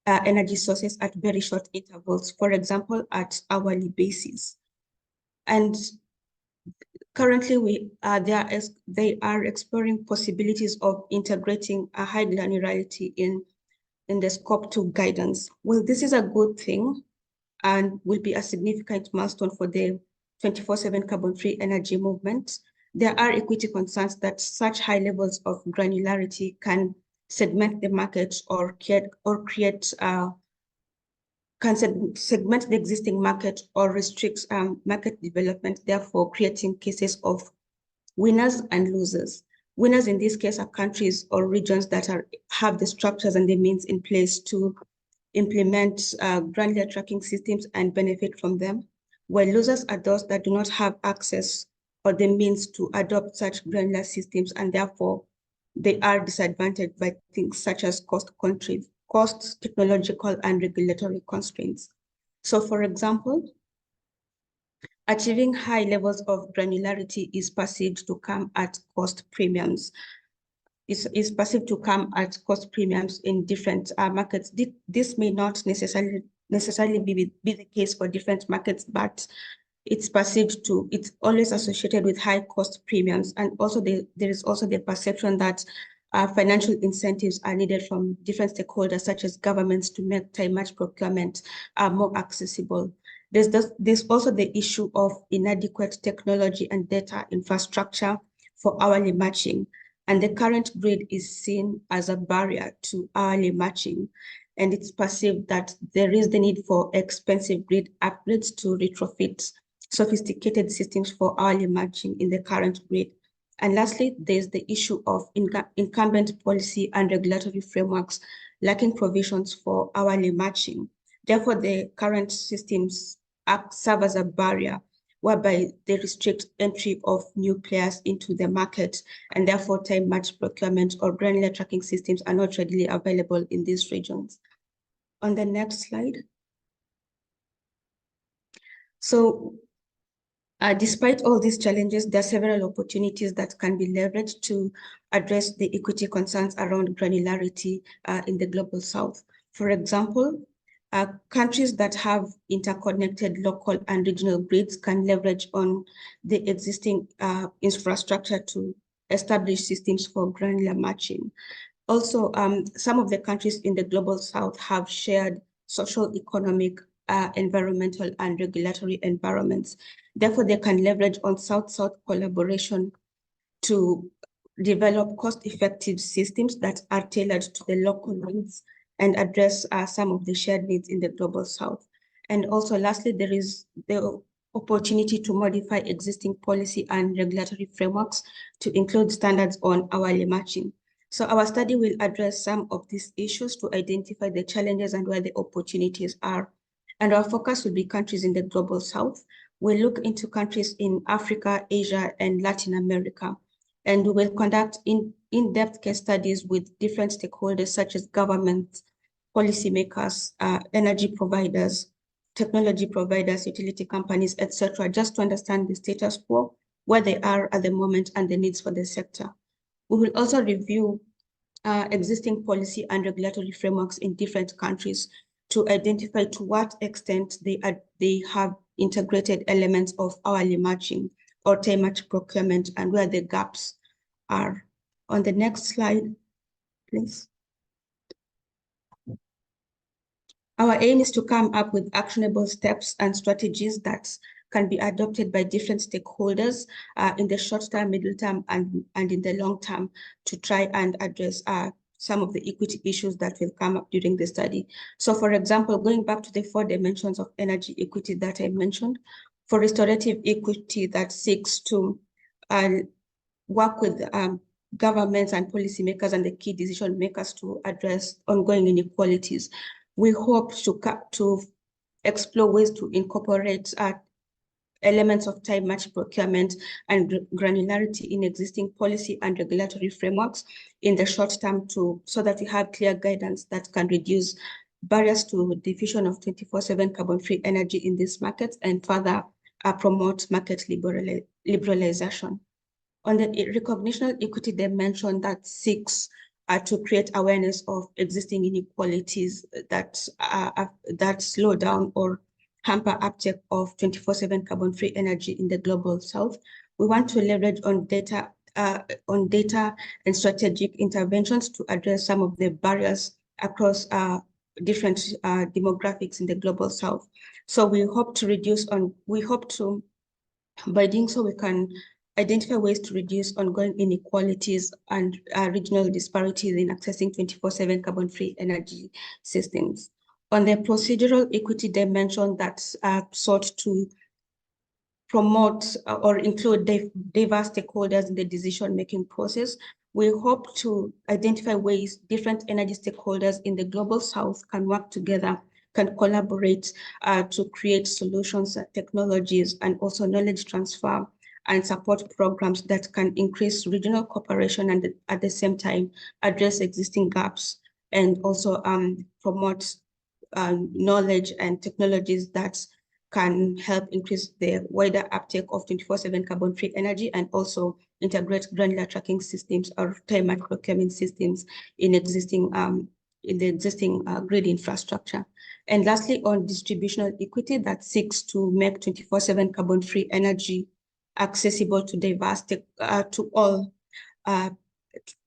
energy sources at very short intervals, for example, at hourly basis. And currently, they are exploring possibilities of integrating a high granularity in in the scope 2 guidance. Well, this is a good thing and will be a significant milestone for the 24/7 carbon-free energy movement. There are equity concerns that such high levels of granularity can segment the market or segment the existing market or restrict market development, therefore creating cases of winners and losers. Winners in this case are countries or regions that have the structures and the means in place to implement granular tracking systems and benefit from them, while losers are those that do not have access or the means to adopt such granular systems, and therefore they are disadvantaged by things such as costs, technological and regulatory constraints. So for example, achieving high levels of granularity is perceived to come at cost premiums. Is perceived to come at cost premiums in different markets. This may not necessarily be the case for different markets, but it's always associated with high cost premiums. And also there is also the perception that financial incentives are needed from different stakeholders, such as governments, to make time-match procurement more accessible. There's also the issue of inadequate technology and data infrastructure for hourly matching. And the current grid is seen as a barrier to hourly matching. And it's perceived that there is the need for expensive grid upgrades to retrofit sophisticated systems for hourly matching in the current grid. And lastly, there's the issue of incumbent policy and regulatory frameworks lacking provisions for hourly matching. Therefore, the current systems serve as a barrier whereby they restrict entry of new players into the market, and therefore time-match procurement or granular tracking systems are not readily available in these regions. On the next slide. So, despite all these challenges, there are several opportunities that can be leveraged to address the equity concerns around granularity in the Global South. For example, countries that have interconnected local and regional grids can leverage on the existing infrastructure to establish systems for granular matching. Also, some of the countries in the Global South have shared social, economic, environmental, and regulatory environments. Therefore, they can leverage on South-South collaboration to develop cost-effective systems that are tailored to the local needs and address some of the shared needs in the Global South. And also, lastly, there is the opportunity to modify existing policy and regulatory frameworks to include standards on hourly matching. So our study will address some of these issues to identify the challenges and where the opportunities are. And our focus will be countries in the Global South. We'll look into countries in Africa, Asia, and Latin America. And we will conduct in-depth case studies with different stakeholders such as governments, policymakers, energy providers, technology providers, utility companies, etc., just to understand the status quo, where they are at the moment, and the needs for the sector. We will also review existing policy and regulatory frameworks in different countries to identify to what extent they have integrated elements of hourly matching or time-match procurement and where the gaps are. On the next slide, please. Our aim is to come up with actionable steps and strategies that can be adopted by different stakeholders in the short term, middle term, and in the long term to try and address some of the equity issues that will come up during the study. So for example, going back to the 4 dimensions of energy equity that I mentioned, for restorative equity that seeks to work with governments and policymakers and the key decision makers to address ongoing inequalities, we hope to explore ways to incorporate elements of time-match procurement and granularity in existing policy and regulatory frameworks in the short term so that we have clear guidance that can reduce barriers to diffusion of 24/7 carbon-free energy in these markets and further promote market liberalization. On the recognitional equity dimension that seeks to create awareness of existing inequalities that slow down or hamper uptake of 24/7 carbon-free energy in the Global South. We want to leverage on data and strategic interventions to address some of the barriers across different demographics in the global south. So we hope to by doing so, we can identify ways to reduce ongoing inequalities and regional disparities in accessing 24/7 carbon-free energy systems. On the procedural equity dimension that's sought to promote or include diverse stakeholders in the decision-making process, we hope to identify ways different energy stakeholders in the global south can work together, can collaborate to create solutions, technologies, and also knowledge transfer and support programs that can increase regional cooperation and at the same time address existing gaps and also promote knowledge and technologies that can help increase the wider uptake of 24/7 carbon-free energy and also integrate granular tracking systems or time microcurrent systems in the existing grid infrastructure. And lastly, on distributional equity that seeks to make 24/7 carbon-free energy accessible to diverse, to all,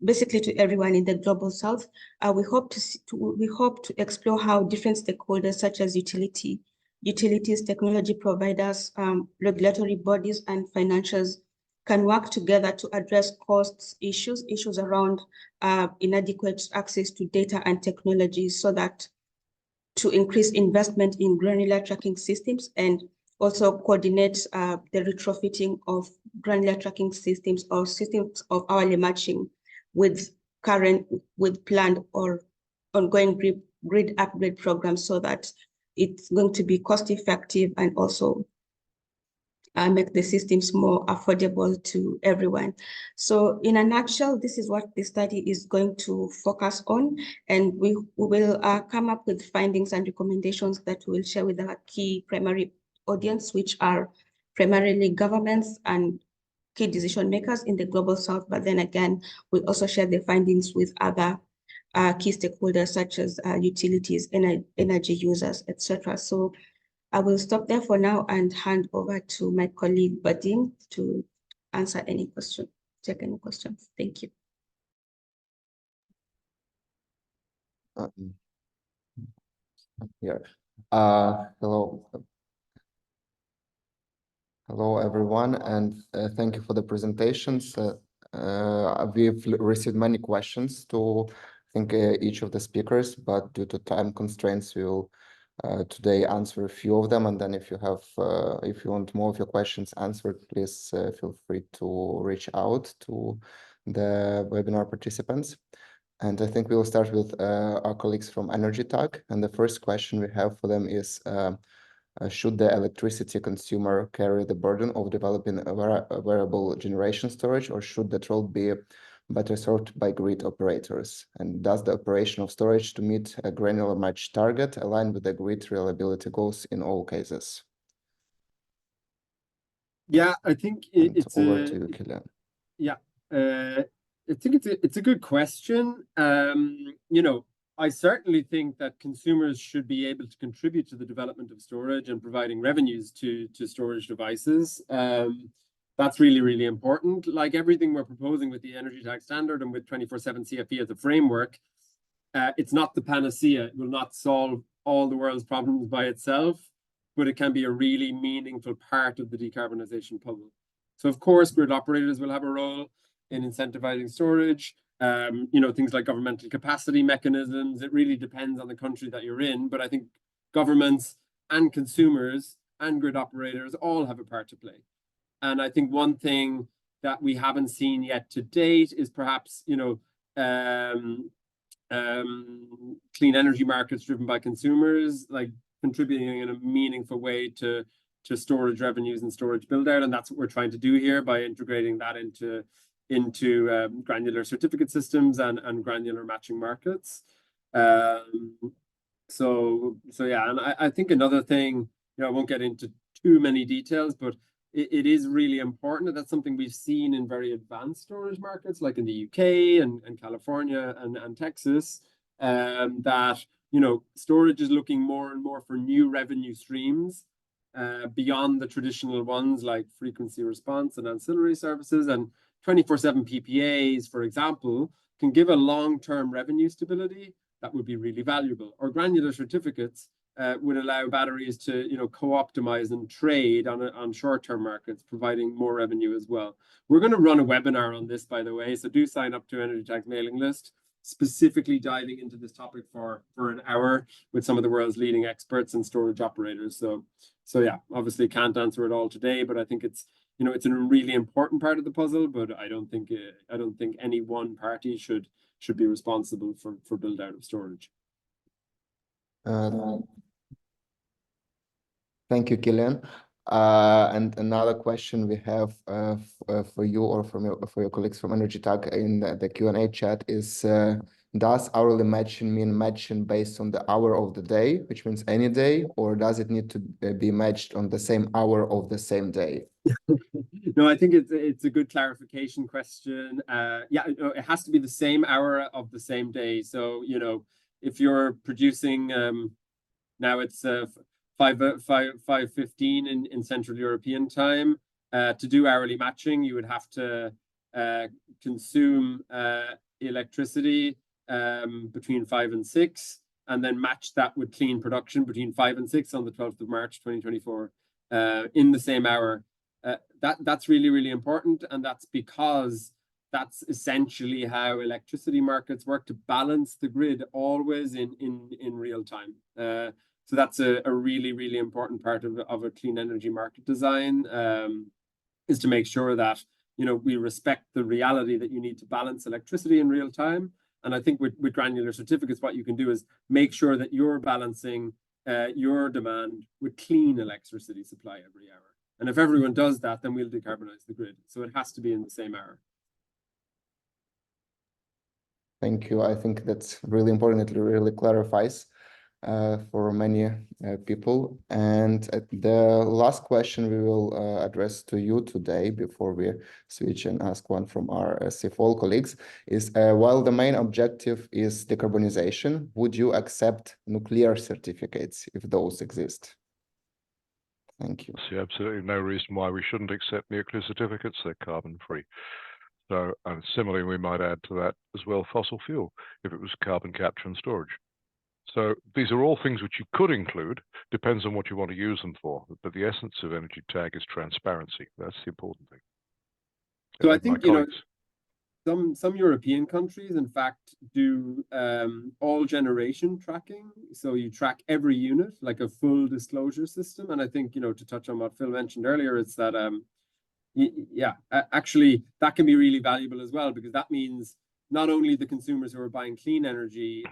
basically to everyone in the global south. We hope to explore how different stakeholders such as utilities, technology providers, regulatory bodies, and financials can work together to address costs issues around inadequate access to data and technology so that to increase investment in granular tracking systems and also coordinate the retrofitting of granular tracking systems or systems of hourly matching with planned or ongoing grid upgrade programs so that it's going to be cost effective and also make the systems more affordable to everyone. So in a nutshell, this is what the study is going to focus on, and we will come up with findings and recommendations that we'll share with our key primary audience, which are primarily governments and key decision makers in the global south. But then again, we'll also share the findings with other key stakeholders such as utilities, energy users, etc. So I will stop there for now and hand over to my colleague Badim to answer any question, take any questions. Thank you. Hello everyone, and thank you for the presentations. We've received many questions to each of the speakers, but due to time constraints, we will today answer a few of them, and then if you want more of your questions answered, please feel free to reach out to the webinar participants. And I think we will start with our colleagues from EnergyTag, and the first question we have for them is, should the electricity consumer carry the burden of developing a variable generation storage, or should that role be better served by grid operators? And does the operation of storage to meet a granular match target align with the grid reliability goals in all cases? Yeah, I think it's over to you, Kilian. Yeah, I think it's a good question. You know, I certainly think that consumers should be able to contribute to the development of storage and providing revenues to storage devices. That's really, really important. Like everything we're proposing with the EnergyTag standard and with 24/7 CFE as a framework, it's not the panacea. It will not solve all the world's problems by itself, but it can be a really meaningful part of the decarbonization puzzle. So of course, grid operators will have a role in incentivizing storage. You know, things like governmental capacity mechanisms. It really depends on the country that you're in, but I think governments and consumers and grid operators all have a part to play. And I think one thing that we haven't seen yet to date is perhaps, you know, clean energy markets driven by consumers, like contributing in a meaningful way to storage revenues and storage build out. And that's what we're trying to do here by integrating that into granular certificate systems and granular matching markets. So yeah, and I think another thing, you know, I won't get into too many details, but it is really important. That's something we've seen in very advanced storage markets, like in the UK and California and Texas, that, you know, storage is looking more and more for new revenue streams beyond the traditional ones like frequency response and ancillary services. And 24/7 PPAs, for example, can give a long-term revenue stability that would be really valuable. Or granular certificates would allow batteries to, co-optimize and trade on short-term markets, providing more revenue as well. We're going to run a webinar on this, by the way, so do sign up to EnergyTag's mailing list, specifically diving into this topic for an hour with some of the world's leading experts and storage operators. So yeah, obviously can't answer it all today, but I think it's it's a really important part of the puzzle. But I don't think any one party should be responsible for build out of storage. Thank you, Killian. And another question we have for you or for your colleagues from EnergyTag in the Q&A chat is, does hourly matching mean matching based on the hour of the day, which means any day, or does it need to be matched on the same hour of the same day? No, I think it's a good clarification question. Yeah, it has to be the same hour of the same day. So, if you're producing, now it's 5:15 in Central European time. To do hourly matching, you would have to consume electricity between 5 and 6, and then match that with clean production between 5 and 6 on the 12th of March 2024 in the same hour. That's really, really important, and that's because that's essentially how electricity markets work, to balance the grid always in real time. So that's a really, really important part of a clean energy market design, is to make sure that we respect the reality that you need to balance electricity in real time. And I think with granular certificates, what you can do is make sure that you're balancing your demand with clean electricity supply every hour. And if everyone does that, then we'll decarbonize the grid. So it has to be in the same hour. Thank you. I think that's really important. It really clarifies for many people. And the last question we will address to you today, before we switch and ask one from our CFO colleagues, is while the main objective is decarbonization, would you accept nuclear certificates if those exist? Thank you. I see absolutely no reason why we shouldn't accept nuclear certificates. They're carbon free. So, and similarly, we might add to that as well fossil fuel if it was carbon capture and storage. So these are all things which you could include, depends on what you want to use them for. But the essence of EnergyTag is transparency. That's the important thing. So I think, some European countries, in fact, do all generation tracking. So you track every unit, like a full disclosure system. And I think, to touch on what Phil mentioned earlier, it's that, actually, that can be really valuable as well, because that means not only the consumers who are buying clean energy,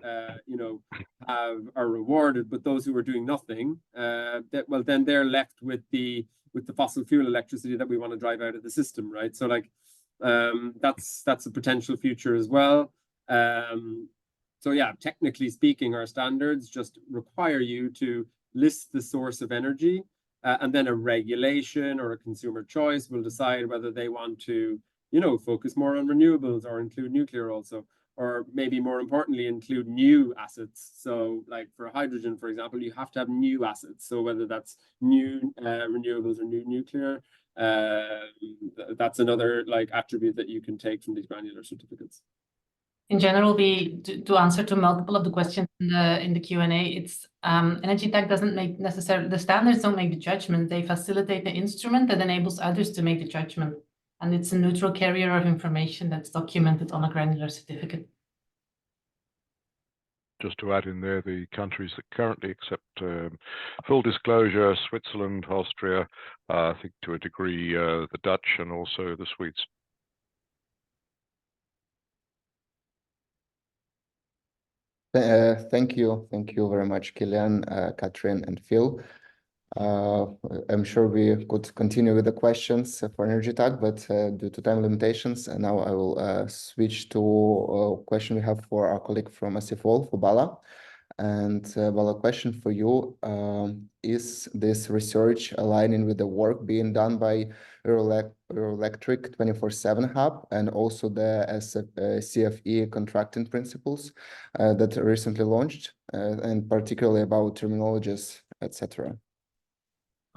are rewarded, but those who are doing nothing, then they're left with the fossil fuel electricity that we want to drive out of the system, right? So that's a potential future as well. So yeah, technically speaking, our standards just require you to list the source of energy, and then a regulation or a consumer choice will decide whether they want to, focus more on renewables or include nuclear also, or maybe more importantly, include new assets. So like for hydrogen, for example, you have to have new assets. So whether that's new renewables or new nuclear, that's another attribute that you can take from these granular certificates. In general, to answer to multiple of the questions in the Q&A, it's EnergyTag doesn't make necessarily, the standards don't make the judgment. They facilitate the instrument that enables others to make the judgment. And it's a neutral carrier of information that's documented on a granular certificate. Just to add in there, the countries that currently accept full disclosure: Switzerland, Austria, I think to a degree the Dutch, and also the Swedes. Thank you very much, Killian, Katrin, and Phil. I'm sure we could continue with the questions for EnergyTag, but due to time limitations, and now I will switch to a question we have for our colleague from SFO, for Bala. And Bala, question for you: is this research aligning with the work being done by Euroelectric 24/7 Hub and also the CFE contracting principles that recently launched, and particularly about terminologies, etc.?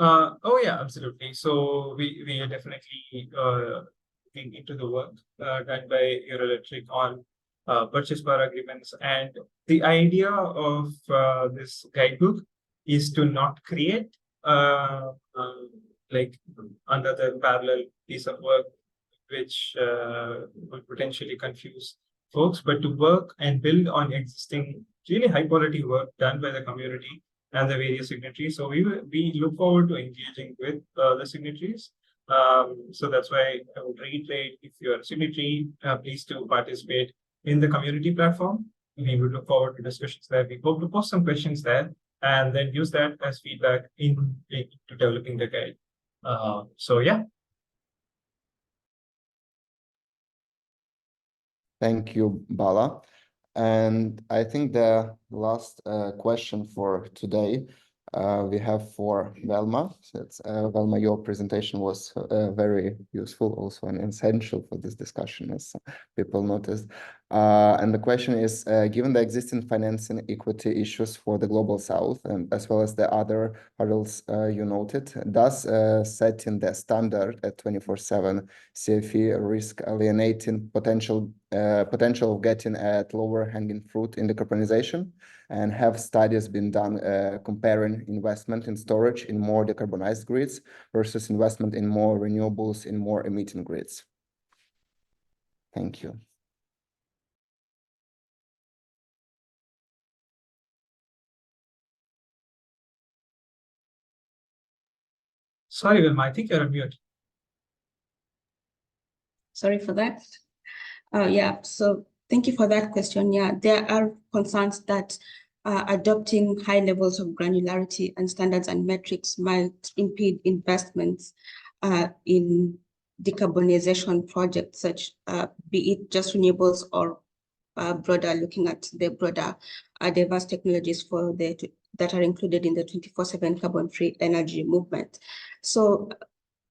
Oh yeah, absolutely. So we are definitely looking into the work done by Euroelectric on purchase power agreements. And the idea of this guidebook is to not create like another parallel piece of work which would potentially confuse folks, but to work and build on existing really high quality work done by the community and the various signatories. So we look forward to engaging with the signatories. So that's why I would reiterate, if you're a signatory, please to participate in the community platform. We would look forward to discussions there. We hope to post some questions there and then use that as feedback into developing the guide. So yeah. Thank you, Bala. And I think the last question for today we have for Velma. Velma, your presentation was very useful also and essential for this discussion, as people noticed. And the question is, given the existing financing equity issues for the Global South, and as well as the other hurdles you noted, does setting the standard at 24/7 CFE risk alienating potential of getting at lower hanging fruit in decarbonization? And have studies been done comparing investment in storage in more decarbonized grids versus investment in more renewables in more emitting grids? Thank you. Sorry, Vilma, I think you're on mute. Sorry for that. Yeah, so thank you for that question. Yeah, there are concerns that adopting high levels of granularity and standards and metrics might impede investments in decarbonization projects, such be it just renewables or broader, looking at the broader diverse technologies for that are included in the 24/7 carbon-free energy movement. So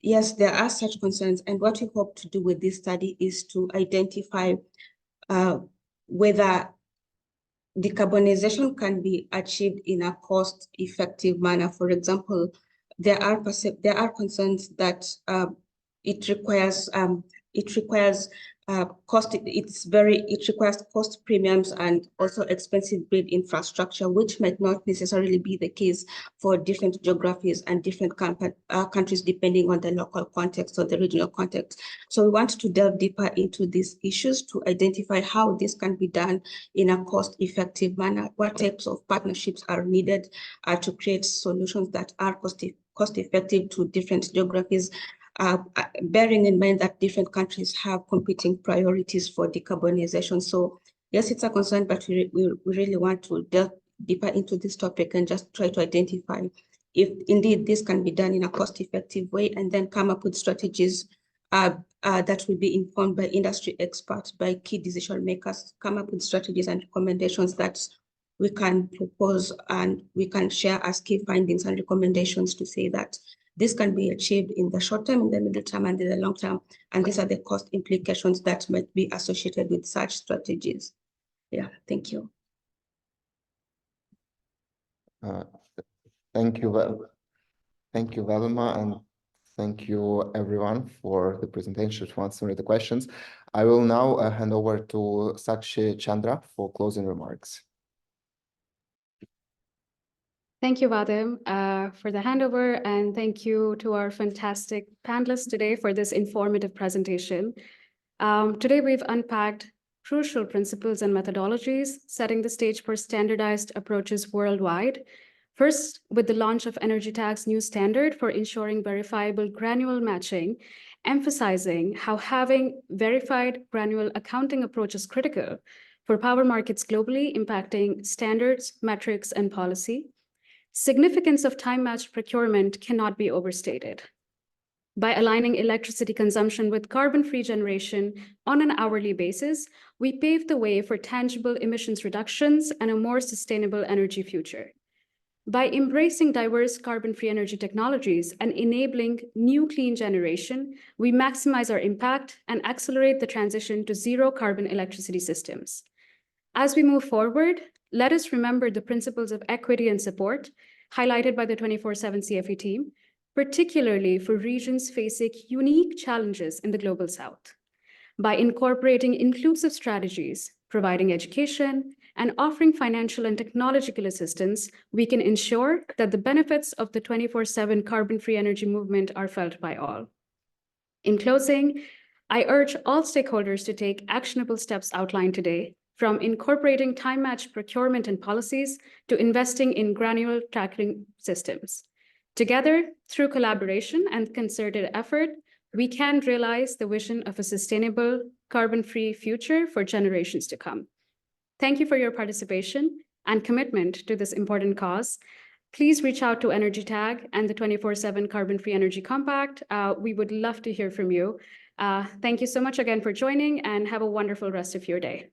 yes, there are such concerns, and what we hope to do with this study is to identify whether decarbonization can be achieved in a cost-effective manner. For example, there are concerns that it requires cost premiums and also expensive grid infrastructure, which might not necessarily be the case for different geographies and different countries, depending on the local context or the regional context. So we want to delve deeper into these issues to identify how this can be done in a cost-effective manner, what types of partnerships are needed to create solutions that are cost-effective to different geographies, bearing in mind that different countries have competing priorities for decarbonization. So yes, it's a concern, but we really want to delve deeper into this topic and just try to identify if indeed this can be done in a cost-effective way, and then come up with strategies that will be informed by industry experts, by key decision makers, come up with strategies and recommendations that we can propose and we can share as key findings and recommendations to say that this can be achieved in the short term, in the middle term, and in the long term. And these are the cost implications that might be associated with such strategies. Yeah, thank you. Thank you. Thank you, Velma, and thank you everyone for the presentation, for answering the questions. I will now hand over to Sakshi Chandra for closing remarks. Thank you, Vadim, for the handover, and thank you to our fantastic panelists today for this informative presentation. Today, we've unpacked crucial principles and methodologies, setting the stage for standardized approaches worldwide. First, with the launch of EnergyTag's new standard for ensuring verifiable granular matching, emphasizing how having verified granular accounting approach is critical for power markets globally, impacting standards, metrics, and policy. Significance of time-matched procurement cannot be overstated. By aligning electricity consumption with carbon-free generation on an hourly basis, we pave the way for tangible emissions reductions and a more sustainable energy future. By embracing diverse carbon-free energy technologies and enabling new clean generation, we maximize our impact and accelerate the transition to zero-carbon electricity systems. As we move forward, let us remember the principles of equity and support highlighted by the 24/7 CFE team, particularly for regions facing unique challenges in the Global South. By incorporating inclusive strategies, providing education, and offering financial and technological assistance, we can ensure that the benefits of the 24/7 carbon-free energy movement are felt by all. In closing, I urge all stakeholders to take actionable steps outlined today, from incorporating time-matched procurement and policies to investing in granular tracking systems. Together, through collaboration and concerted effort, we can realize the vision of a sustainable, carbon-free future for generations to come. Thank you for your participation and commitment to this important cause. Please reach out to EnergyTag and the 24/7 Carbon-Free Energy Compact. We would love to hear from you. Thank you so much again for joining, and have a wonderful rest of your day.